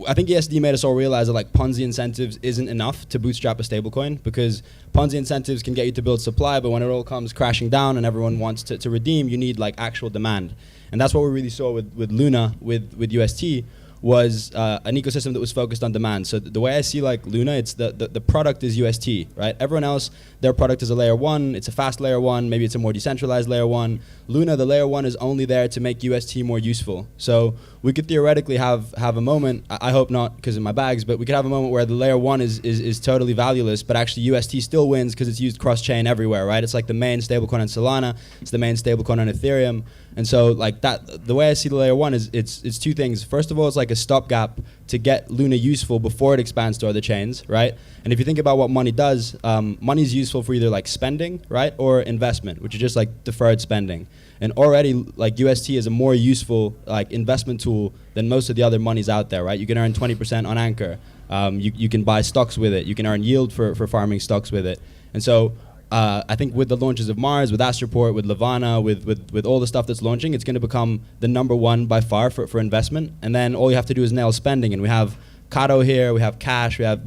I think ESD made us all realize that like Ponzi incentives isn't enough to bootstrap a stablecoin, because Ponzi incentives can get you to build supply, but when it all comes crashing down and everyone wants to redeem, you need like actual demand. And that's what we really saw with Luna, with UST, was an ecosystem that was focused on demand. So the way I see like Luna, it's the product is UST, right? Everyone else, their product is a layer 1, it's a fast layer 1, maybe it's a more decentralized layer 1. Luna, the layer 1 is only there to make UST more useful. So we could theoretically have a moment, I hope not because of my bags, but we could have a moment where the layer 1 is totally valueless, but actually UST still wins because it's used cross-chain everywhere, right? It's like the main stablecoin on Solana, it's the main stablecoin on Ethereum. And so like that, the way I see the layer 1 is it's two things. First of all, it's like a stopgap to get Luna useful before it expands to other chains, right? And if you think about what money does, money is useful for either like spending, right, or investment, which is just like deferred spending. And already like UST is a more useful like investment tool than most of the other monies out there, right? You can earn 20% on Anchor. You can buy stocks with it. You can earn yield for farming stocks with it. And so I think with the launches of Mars, with Astroport, with Levana, with all the stuff that's launching, it's going to become the number one by far for investment. And then all you have to do is nail spending. And we have Kato here, we have Cash, we have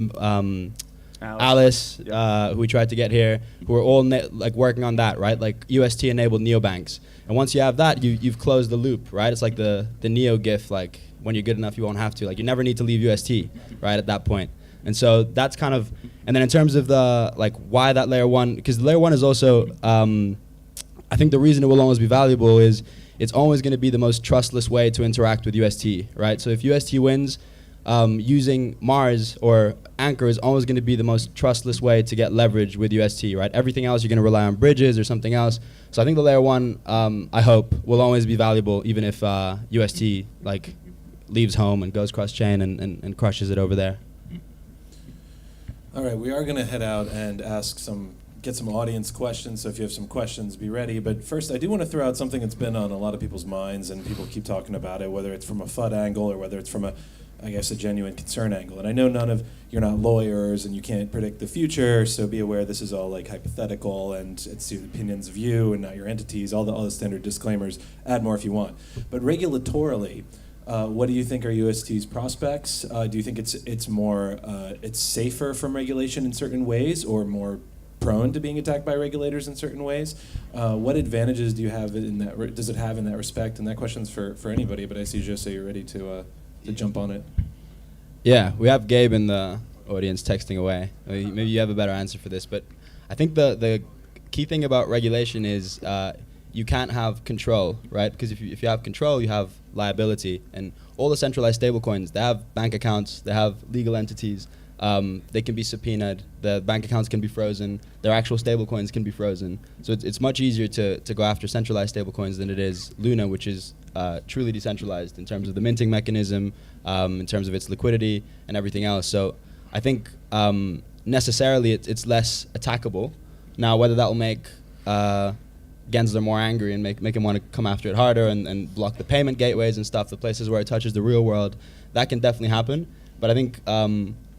Alice, who we tried to get here, who are all like working on that, right? Like UST enabled neobanks. And once you have that, you've closed the loop, right? It's like the Neo GIF, like when you're good enough, you won't have to. Like you never need to leave UST, right, at that point. And so that's kind of, and then in terms of the, like why that layer 1, because layer 1 is also, I think the reason it will always be valuable is it's always going to be the most trustless way to interact with UST, right? So if UST wins, using Mars or Anchor is always going to be the most trustless way to get leverage with UST, right? Everything else, you're going to rely on bridges or something else. So I think the layer 1, I hope, will always be valuable, even if UST like leaves home and goes cross-chain and crushes it over there.
All right, we are going to head out and get some audience questions. So if you have some questions, be ready. But first, I do want to throw out something that's been on a lot of people's minds, and people keep talking about it, whether it's from a FUD angle or whether it's from a genuine concern angle. And I know you're not lawyers and you can't predict the future, so be aware this is all like hypothetical and it's the opinions of you and not your entities, all the standard disclaimers. Add more if you want. But regulatorily, what do you think are UST's prospects? Do you think it's more it's safer from regulation in certain ways, or more prone to being attacked by regulators in certain ways? What advantages do you have in that? Does it have in that respect? And that question's for anybody. But I see Jose, you're ready to jump on it.
Yeah, we have Gabe in the audience texting away. Maybe you have a better answer for this, but I think the key thing about regulation is you can't have control, right? Because if you have control, you have liability. And all the centralized stablecoins, they have bank accounts, they have legal entities. They can be subpoenaed. The bank accounts can be frozen. Their actual stablecoins can be frozen. So it's much easier to go after centralized stablecoins than it is Luna, which is truly decentralized in terms of the minting mechanism, in terms of its liquidity and everything else. So I think necessarily it's less attackable. Now, whether that will make Gensler more angry and make him want to come after it harder and block the payment gateways and stuff, the places where it touches the real world, that can definitely happen. But I think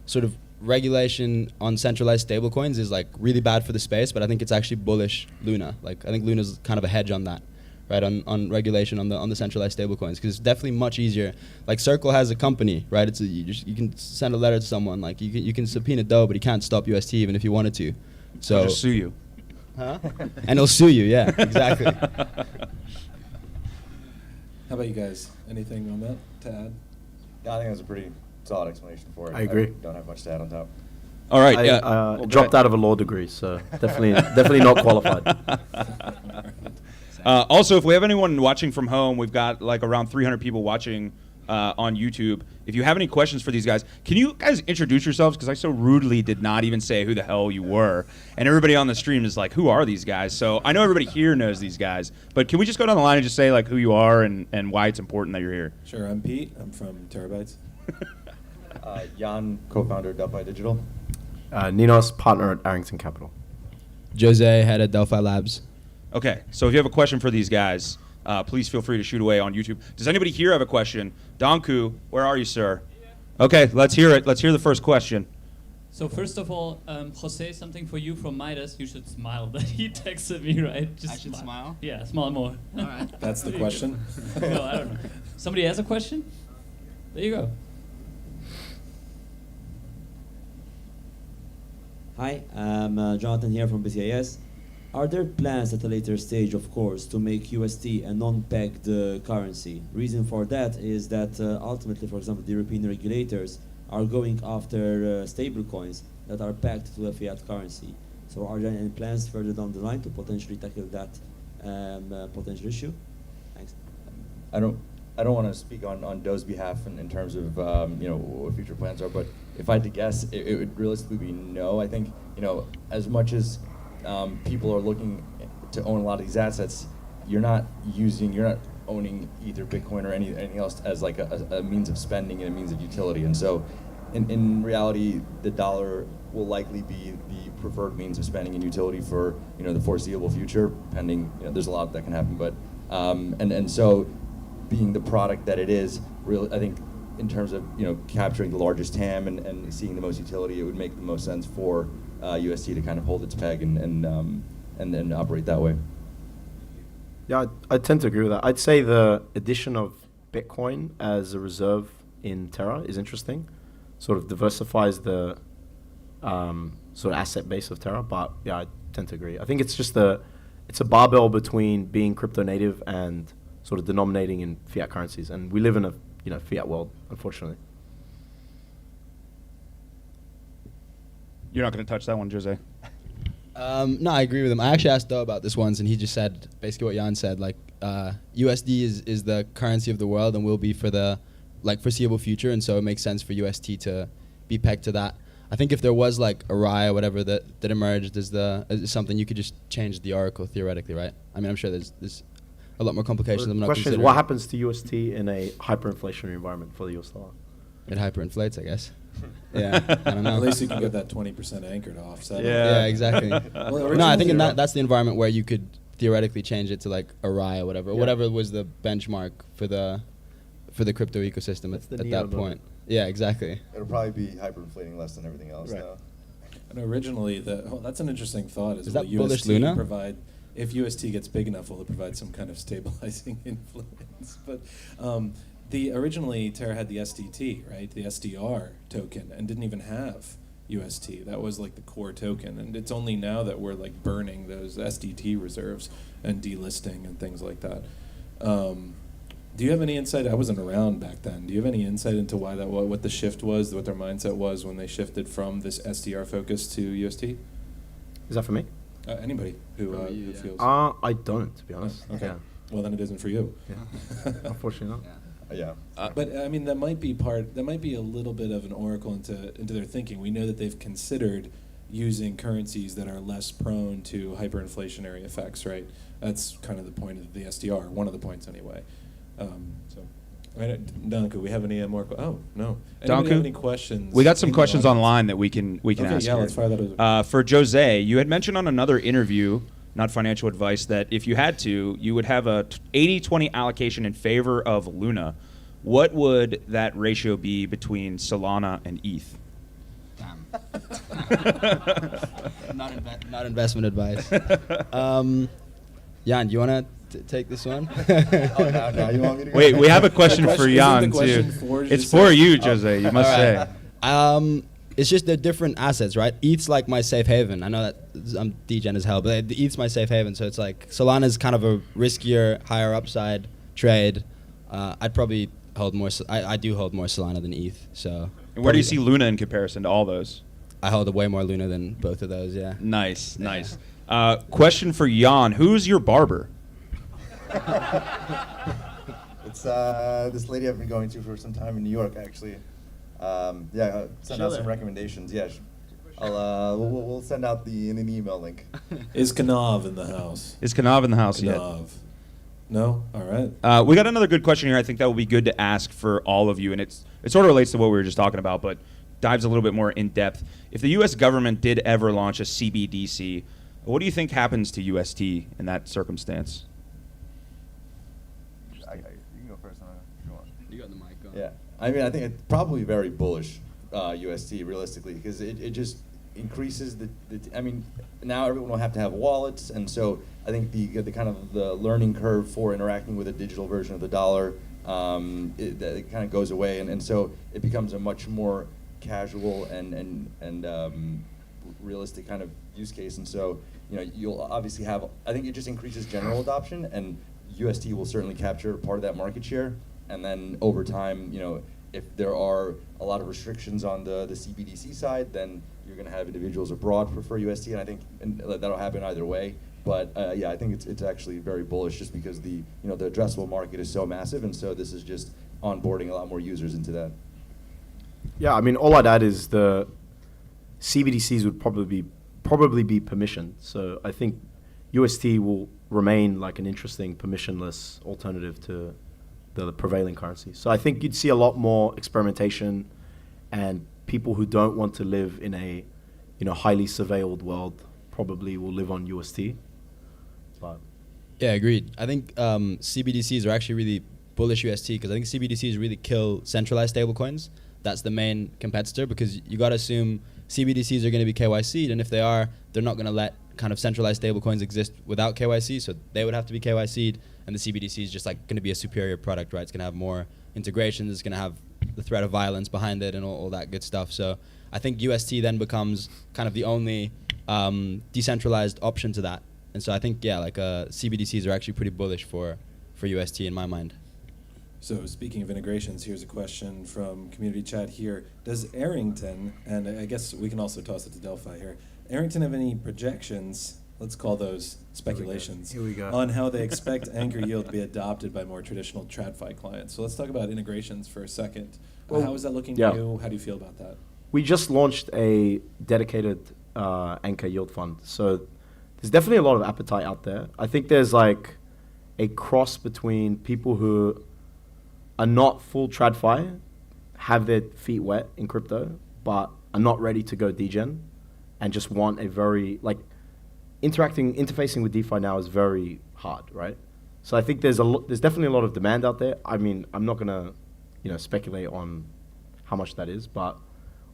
sort of regulation on centralized stablecoins is like really bad for the space, but I think it's actually bullish Luna. Like I think Luna's kind of a hedge on that, right? On regulation on the centralized stablecoins, because it's definitely much easier. Like Circle has a company, right? It's you can send a letter to someone, like you can subpoena Doe, but you can't stop UST even if you wanted to. So
I'll just sue you.
Huh? And he'll sue you, yeah, exactly.
How about you guys? Anything on that to add?
Yeah, I think that's a pretty solid explanation for it.
I agree.
Don't have much to add on top.
All right.
I
Yeah. Well,
dropped
go
out of a law degree, so definitely not qualified.
Also, if we have anyone watching from home, we've got like around 300 people watching on YouTube. If you have any questions for these guys, can you guys introduce yourselves? Because I so rudely did not even say who the hell you were. And everybody on the stream is like, who are these guys? So I know everybody here knows these guys. But can we just go down the line and just say like who you are and why it's important that you're here?
Sure, I'm Pete. I'm from Terra Bites.
Jan, co-founder Delphi Digital.
Ninos, partner at Arrington Capital.
Jose, head at Delphi Labs.
Okay, so if you have a question for these guys, please feel free to shoot away on YouTube. Does anybody here have a question? Donku, where are you, sir? Okay, let's hear it. Let's hear the first question.
So first of all, Jose, something for you from Midas. You should smile that he texted me, right? Just
I should smile?
Yeah, smile more.
All right.
That's the question.
No, I don't know. Somebody has a question? There you go.
Hi, I'm Jonathan here from BCIS. Are there plans at a later stage, of course, to make UST a non-pegged currency? Reason for that is that ultimately, for example, the European regulators are going after stable coins that are pegged to a fiat currency. So are there any plans further down the line to potentially tackle that potential issue? Thanks.
I don't want to speak on Doe's behalf in terms of what future plans are, but if I had to guess, it would realistically be no. I think as much as people are looking to own a lot of these assets, you're not owning either Bitcoin or anything else as like a means of spending and a means of utility. And so in reality, the dollar will likely be the preferred means of spending and utility for the foreseeable future, pending there's a lot that can happen. But and so being the product that it is, really, I think in terms of capturing the largest TAM and seeing the most utility, it would make the most sense for UST to kind of hold its peg and operate that way.
Yeah, I tend to agree with that. I'd say the addition of Bitcoin as a reserve in Terra is interesting. Sort of diversifies the sort of asset base of Terra. But yeah, I tend to agree. I think it's just it's a barbell between being crypto native and sort of denominating in fiat currencies. And we live in a fiat world, unfortunately.
You're not going to touch that one, Jose.
No, I agree with him. I actually asked Doe about this once, and he just said basically what Jan said. Like, USD is the currency of the world and will be for the foreseeable future, and so it makes sense for UST to be pegged to that. I think if there was like a RAI or whatever that emerged as something, you could just change the oracle theoretically, right? I mean, I'm sure there's a lot more complications. I'm
The
not
question is,
considering.
what happens to UST in a hyperinflationary environment for the US dollar?
It hyperinflates, I guess. Yeah, I don't know.
At least you can get that 20% anchor to offset it.
Yeah, exactly.
Well,
No, I think
originally-
that's the environment where you could theoretically change it to like a RAI or whatever.
Yeah.
Whatever was the benchmark for the crypto ecosystem
That's the
at
Neo
that point. Yeah, exactly.
It'll probably be hyperinflating less than everything else.
Right.
Though.
And originally, that's an interesting thought.
Is that
will
bullish
UST
Luna?
provide, if UST gets big enough, will it provide some kind of stabilizing influence? But originally Terra had the SDT, right? The SDR token, and didn't even have UST. That was like the core token, and it's only now that we're like burning those SDT reserves and delisting and things like that. Do you have any insight? I wasn't around back then. Do you have any insight into why that? What the shift was? What their mindset was when they shifted from this SDR focus to UST?
Is that for me?
Anybody who
you, yeah.
feels.
I don't, to be honest.
Okay.
Yeah.
Well, then it isn't for you.
Yeah. Unfortunately not.
Yeah.
But I mean, that might be a little bit of an oracle into their thinking. We know that they've considered using currencies that are less prone to hyperinflationary effects, right? That's kind of the point of the SDR, one of the points anyway. So Right, Danku, we have any more? Oh no. Anybody
Danku?
have any questions?
We got some
in the
questions
audience?
online that we can
Okay,
ask.
yeah,
here.
let's fire that over.
For Jose, you had mentioned on another interview, not financial advice, that if you had to, you would have a 80-20 allocation in favor of Luna. What would that ratio be between Solana and ETH?
Damn. not investment advice. Jan, do you want to take this one?
No, you want me to go?
Wait, we have a question for
Isn't
Jan
the question
too.
for
It's
Jose?
for you, Jose. You must say.
It's just they're different assets, right? ETH's like my safe haven. I know that I'm degen as hell, but the ETH's my safe haven. So it's like Solana's kind of a riskier, higher upside trade. I'd probably hold more. I do hold more Solana than ETH. So.
And where do you see Luna in comparison to all those?
I hold way more Luna than both of those. Yeah.
Nice, nice. Question for Jan: who's your barber?
It's this lady I've been going to for some time in New York, actually. Send out some recommendations. Yeah, we'll send out in an email link.
Is Kanav in the house?
Is Kanav in the house yet?
Kanav. No? All right.
We got another good question here. I think that will be good to ask for all of you, and it sort of relates to what we were just talking about, but dives a little bit more in depth. If the U.S. government did ever launch a CBDC, what do you think happens to UST in that circumstance?
You can go first. If you want.
You got the mic on.
Yeah, I mean, I think it's probably very bullish, UST, realistically, because it just increases I mean, now everyone will have to have wallets, and so I think the kind of the learning curve for interacting with a digital version of the dollar, it kind of goes away, and so it becomes a much more casual and realistic kind of use case, and so you'll obviously have. I think it just increases general adoption, and UST will certainly capture part of that market share. And then over time, if there are a lot of restrictions on the CBDC side, then you're going to have individuals abroad prefer UST, and I think that'll happen either way. But I think it's actually very bullish, just because the addressable market is so massive, and so this is just onboarding a lot more users into that.
Yeah, I mean, all I'd add is the CBDCs would probably be permissioned. So I think UST will remain like an interesting permissionless alternative to the prevailing currency. So I think you'd see a lot more experimentation, and people who don't want to live in a highly surveilled world probably will live on UST. But
yeah, agreed. I think CBDCs are actually really bullish UST, because I think CBDCs really kill centralized stablecoins. That's the main competitor, because you got to assume CBDCs are going to be KYC'd, and if they are, they're not going to let kind of centralized stablecoins exist without KYC, so they would have to be KYC'd, and the CBDC is just like going to be a superior product, right? It's going to have more integrations, it's going to have the threat of violence behind it and all that good stuff. So I think UST then becomes kind of the only decentralized option to that. And so I think, CBDCs are actually pretty bullish for UST in my mind.
So speaking of integrations, here's a question from community chat here. Does Arrington, and I guess we can also toss it to Delphi here, Arrington have any projections, let's call those speculations,
Here we go.
on how they expect Anchor Yield to be adopted by more traditional TradFi clients? So let's talk about integrations for a second.
Well,
how is that looking
yeah.
to you? How do you feel about that?
we just launched a dedicated Anchor Yield fund. So there's definitely a lot of appetite out there. I think there's like a cross between people who are not full TradFi, have their feet wet in crypto, but are not ready to go degen, and just want a very, interfacing with DeFi now is very hard, right? So I think there's definitely a lot of demand out there. I mean, I'm not gonna, speculate on how much that is, but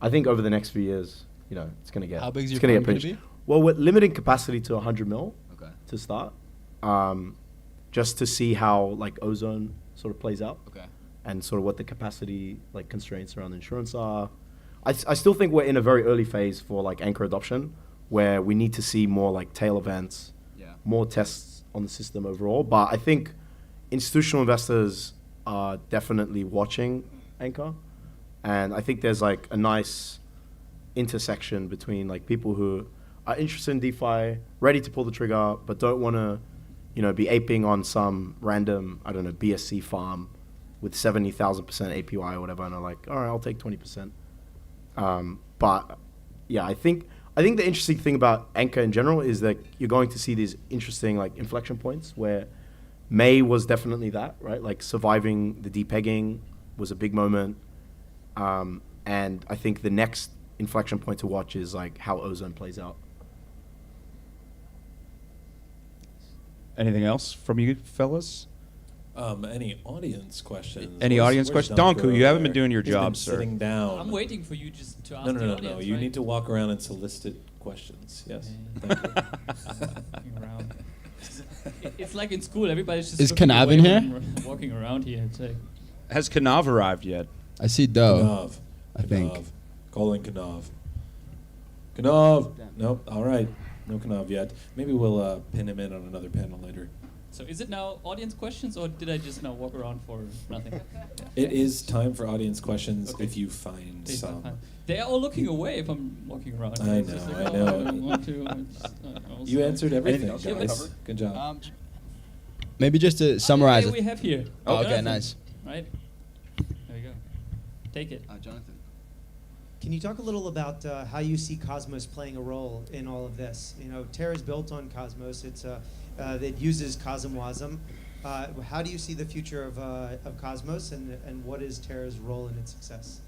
I think over the next few years, it's gonna get.
How big is
it's
your
gonna
fund
get
gonna
pitched.
be?
Well, we're limiting capacity to 100 mil
Okay.
to start, just to see how Ozone sort of plays out.
Okay.
And sort of what the capacity constraints around insurance are. I still think we're in a very early phase for Anchor adoption, where we need to see more tail events, more tests on the system overall. But I think institutional investors are definitely watching Anchor, and I think there's a nice intersection between people who are interested in DeFi, ready to pull the trigger, but don't want to, be aping on some random, BSC farm with 70,000% APY or whatever, and are like, all right, I'll take 20%. But yeah, I think the interesting thing about Anchor in general is that you're going to see these interesting inflection points where May was definitely that, right? Like surviving the depegging was a big moment. And I think the next inflection point to watch is like how Ozone plays out.
Anything else from you fellas?
Any audience questions?
Any audience
Where's
questions? Donku, you haven't been doing your
He's
job,
been
sir.
Sitting down.
I'm waiting for you just to ask
No.
the audience.
You
right?
need to walk around and solicit questions. Yes. Thank you.
Walking around. It's like in school. Everybody's just
Is
looking
Kanav
away
in
when I'm walking around here. It's like,
Has Kanav arrived yet?
I see Doe.
Kanav.
I think.
Kanav. Calling Kanav. Kanav. Nope. All right. No Kanav yet. Maybe we'll pin him in on another panel later.
so is it now audience questions, or did I just now walk around for nothing?
It is time for audience questions
Okay.
if you find
They-
some.
They are all looking away if I'm walking around.
I
It's just
know,
like,
I
oh,
know.
don't want to. Also-
You answered everything,
else you wanna
guys.
cover?
Good job.
Maybe just to summarize
Hey,
it.
we have here.
Oh, okay,
Jonathan,
nice.
Right. There you go. Take it.
Jonathan.
Can you talk a little about how you see Cosmos playing a role in all of this? You know, Terra is built on Cosmos. It uses CosmWasm. How do you see the future of Cosmos, and what is Terra's role in its success?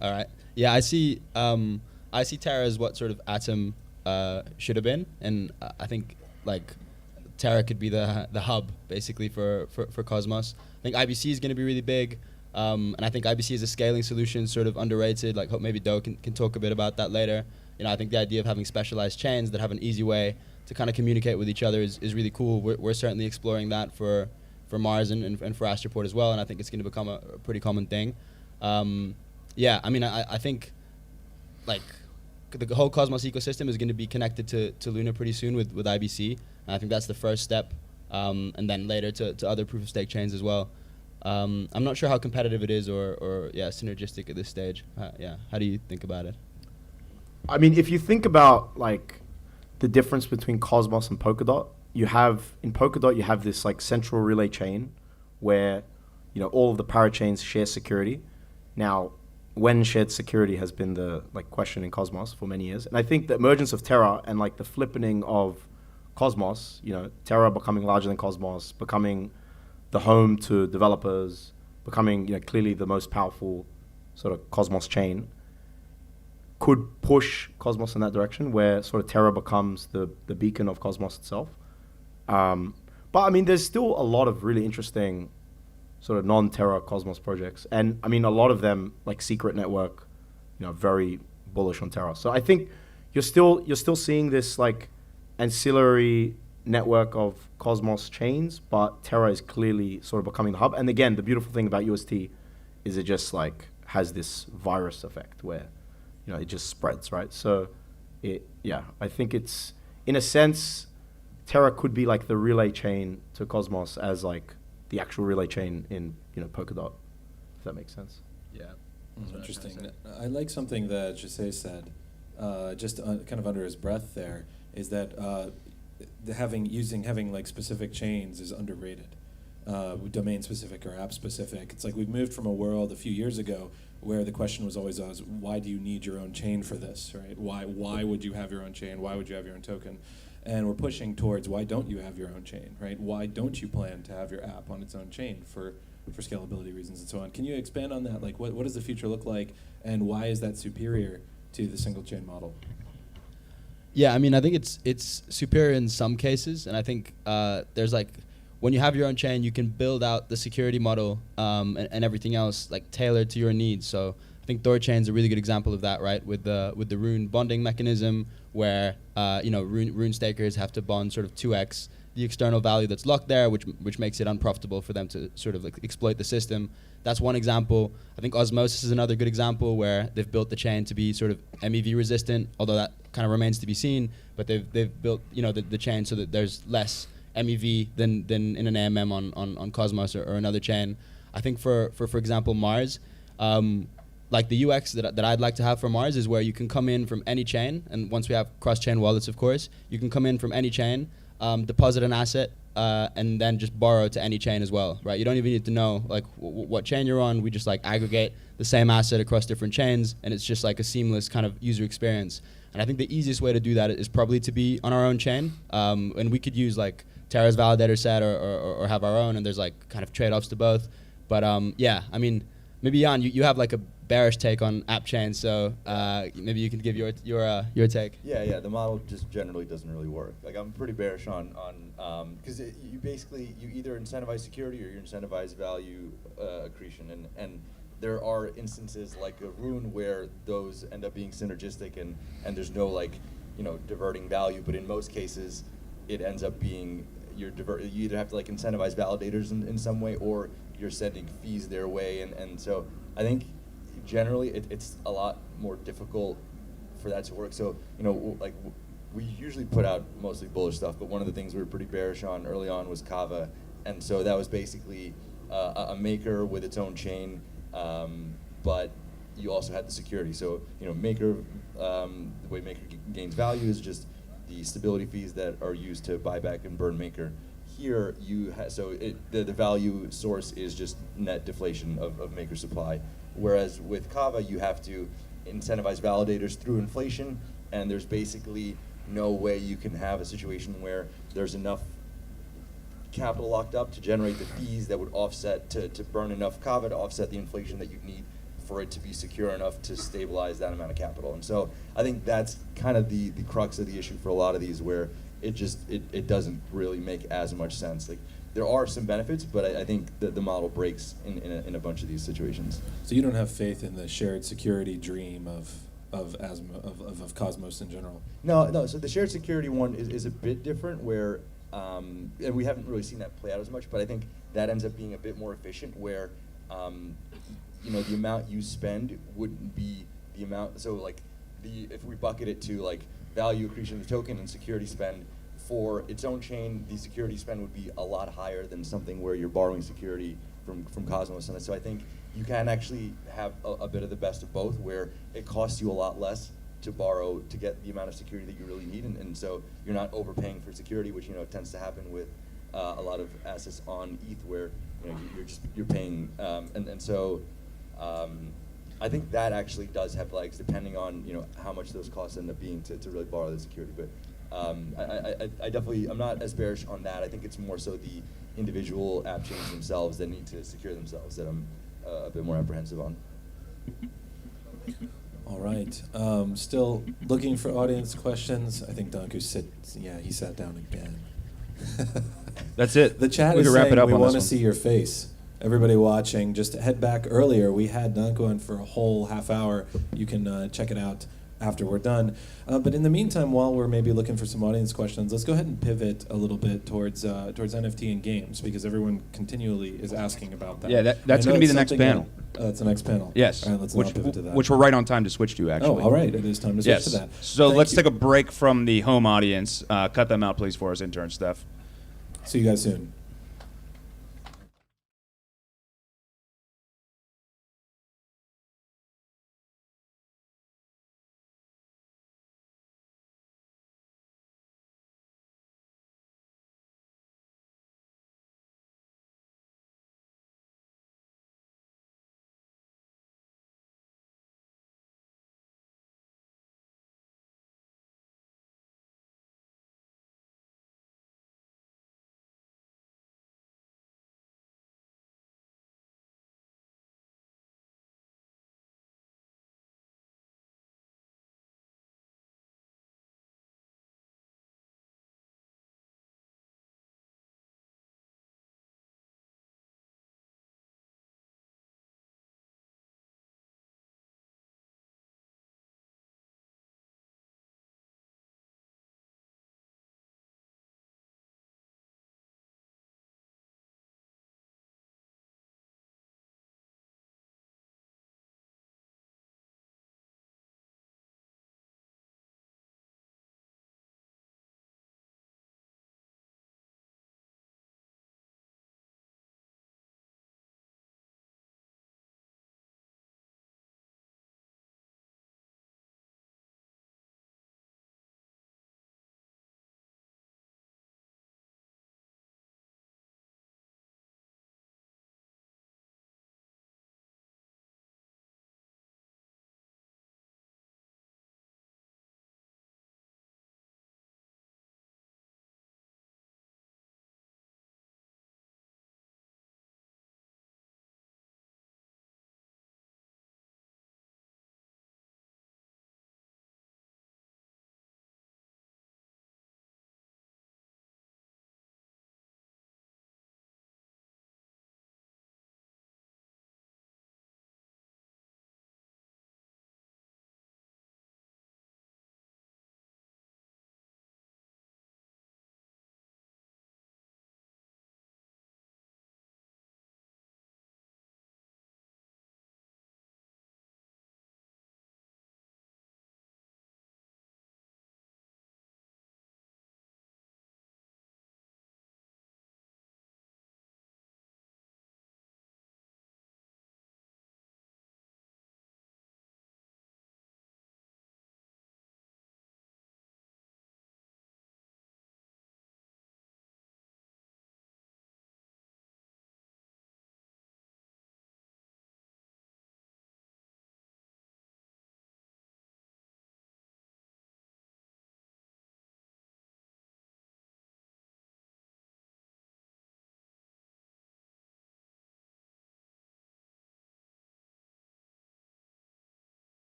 All right. Yeah, I see Terra as what sort of Atom should have been, and I think like Terra could be the hub basically for Cosmos. I think IBC is going to be really big, and I think IBC as a scaling solution is sort of underrated. Like, hope maybe Doe can talk a bit about that later. You know, I think the idea of having specialized chains that have an easy way to kind of communicate with each other is really cool. We're certainly exploring that for Mars and for Astroport as well, and I think it's going to become a pretty common thing. Yeah, I mean, I think like the whole Cosmos ecosystem is going to be connected to Luna pretty soon with IBC, and I think that's the first step, and then later to other proof of stake chains as well. I'm not sure how competitive it is or synergistic at this stage. Yeah, how do you think about it?
I mean, if you think about like the difference between Cosmos and Polkadot, in Polkadot you have this like central relay chain where, you know, all of the parachains share security. Now, when shared security has been the like question in Cosmos for many years, and I think the emergence of Terra and like the flippening of Cosmos, you know, Terra becoming larger than Cosmos, becoming the home to developers, becoming, you know, clearly the most powerful sort of Cosmos chain, could push Cosmos in that direction, where sort of Terra becomes the beacon of Cosmos itself. But I mean, there's still a lot of really interesting sort of non-Terra Cosmos projects, and I mean, a lot of them, like Secret Network, you know, very bullish on Terra. So I think you're still seeing this like ancillary network of Cosmos chains, but Terra is clearly sort of becoming the hub. And again, the beautiful thing about UST is it just like has this virus effect where, you know, it just spreads, right? So I think it's, in a sense, Terra could be like the relay chain to Cosmos as like the actual relay chain in, you know, Polkadot, if that makes sense.
Yeah.
Interesting. I like something that Jose said, just kind of under his breath there, is that having like specific chains is underrated. Domain specific or app specific. It's like we've moved from a world a few years ago where the question was always why do you need your own chain for this, right? Why would you have your own chain? Why would you have your own token? And we're pushing towards why don't you have your own chain, right? Why don't you plan to have your app on its own chain for scalability reasons and so on? Can you expand on that? Like, what does the future look like, and why is that superior to the single chain model?
Yeah, I mean, I think it's superior in some cases, and I think there's like, when you have your own chain, you can build out the security model and everything else like tailored to your needs. So I think DYOR chain's a really good example of that, right? With the Rune bonding mechanism, where Rune stakers have to bond sort of 2x the external value that's locked there, which makes it unprofitable for them to sort of like exploit the system. That's one example. I think Osmosis is another good example where they've built the chain to be sort of MEV resistant, although that kind of remains to be seen. But they've built, you know, the chain so that there's less MEV than in an AMM on Cosmos or another chain. I think for example Mars, like the UX that I'd like to have for Mars is where you can come in from any chain, and once we have cross-chain wallets, of course, you can come in from any chain, deposit an asset, and then just borrow to any chain as well, right? You don't even need to know like what chain you're on. We just like aggregate the same asset across different chains, and it's just like a seamless kind of user experience. And I think the easiest way to do that is probably to be on our own chain, and we could use like Terra's validator set or have our own, and there's like kind of trade-offs to both. But yeah, I mean, maybe Jan, you have like a bearish take on app chains, so maybe you can give your take.
Yeah, the model just generally doesn't really work. Like I'm pretty bearish on because you basically you either incentivize security or you incentivize value accretion, and there are instances like a Rune where those end up being synergistic and there's no like diverting value, but in most cases it ends up being you either have to like incentivize validators in some way or you're sending fees their way, and so I think generally it's a lot more difficult for that to work. So like we usually put out mostly bullish stuff, but one of the things we were pretty bearish on early on was Kava, and so that was basically a maker with its own chain, but you also had the security. So maker, the way maker gains value is just the stability fees that are used to buy back and burn maker. Here the value source is just net deflation of maker supply, whereas with Kava you have to incentivize validators through inflation, and there's basically no way you can have a situation where there's enough capital locked up to generate the fees that would offset to burn enough Kava to offset the inflation that you'd need for it to be secure enough to stabilize that amount of capital. And so I think that's kind of the crux of the issue for a lot of these, where it doesn't really make as much sense. Like there are some benefits, but I think that the model breaks in a bunch of these situations.
So you don't have faith in the shared security dream of Cosmos in general?
No. So the shared security one is a bit different, where and we haven't really seen that play out as much, but I think that ends up being a bit more efficient, where the amount you spend wouldn't be the amount. So like if we bucket it to like value accretion of the token and security spend for its own chain, the security spend would be a lot higher than something where you're borrowing security from Cosmos. And so I think you can actually have a bit of the best of both, where it costs you a lot less to borrow to get the amount of security that you really need, and so you're not overpaying for security, which tends to happen with a lot of assets on ETH, where you're paying, and so I think that actually does have legs, depending on how much those costs end up being to really borrow the security. But I definitely, I'm not as bearish on that. I think it's more so the individual app chains themselves that need to secure themselves that I'm a bit more apprehensive on.
All right. Still looking for audience questions. I think Danku he sat down again.
That's it.
The chat
we
is
can wrap
saying
it up
we
on
want to
this one.
see your face. Everybody watching, just head back earlier. We had Danku on for a whole half hour. You can check it out after we're done. But in the meantime, while we're maybe looking for some audience questions, let's go ahead and pivot a little bit towards NFT and games, because everyone continually is asking about that.
Yeah, that's going to be the next panel.
That's the next panel.
Yes,
All right, let's now pivot to that.
which we're right on time to switch to, actually.
Oh, all right. It is time to switch to that.
So
Thank
let's
you.
take a break from the home audience. Cut them out, please, for us, intern Steph.
See you guys soon.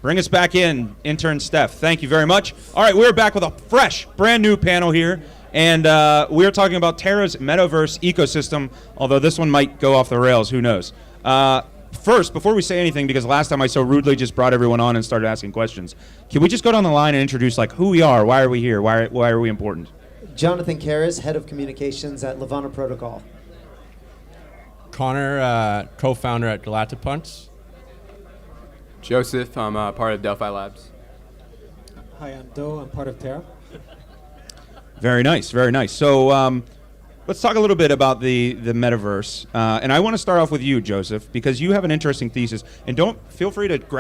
Bring us back in, intern Steph. Thank you very much. All right, we're back with a fresh, brand new panel here. And we're talking about Terra's metaverse ecosystem, although this one might go off the rails. Who knows? First, before we say anything, because last time I so rudely just brought everyone on and started asking questions, can we just go down the line and introduce like who we are? Why are we here? Why are we important?
Jonathan Karras, Head of Communications at Levana Protocol.
Connor, co-founder at Galactic Punks.
Joseph, I'm part of Delphi Labs.
Hi, I'm Do. I'm part of Terra.
Very nice, very nice. So let's talk a little bit about the metaverse. And I want to start off with you, Joseph, because you have an interesting thesis. And feel free to grab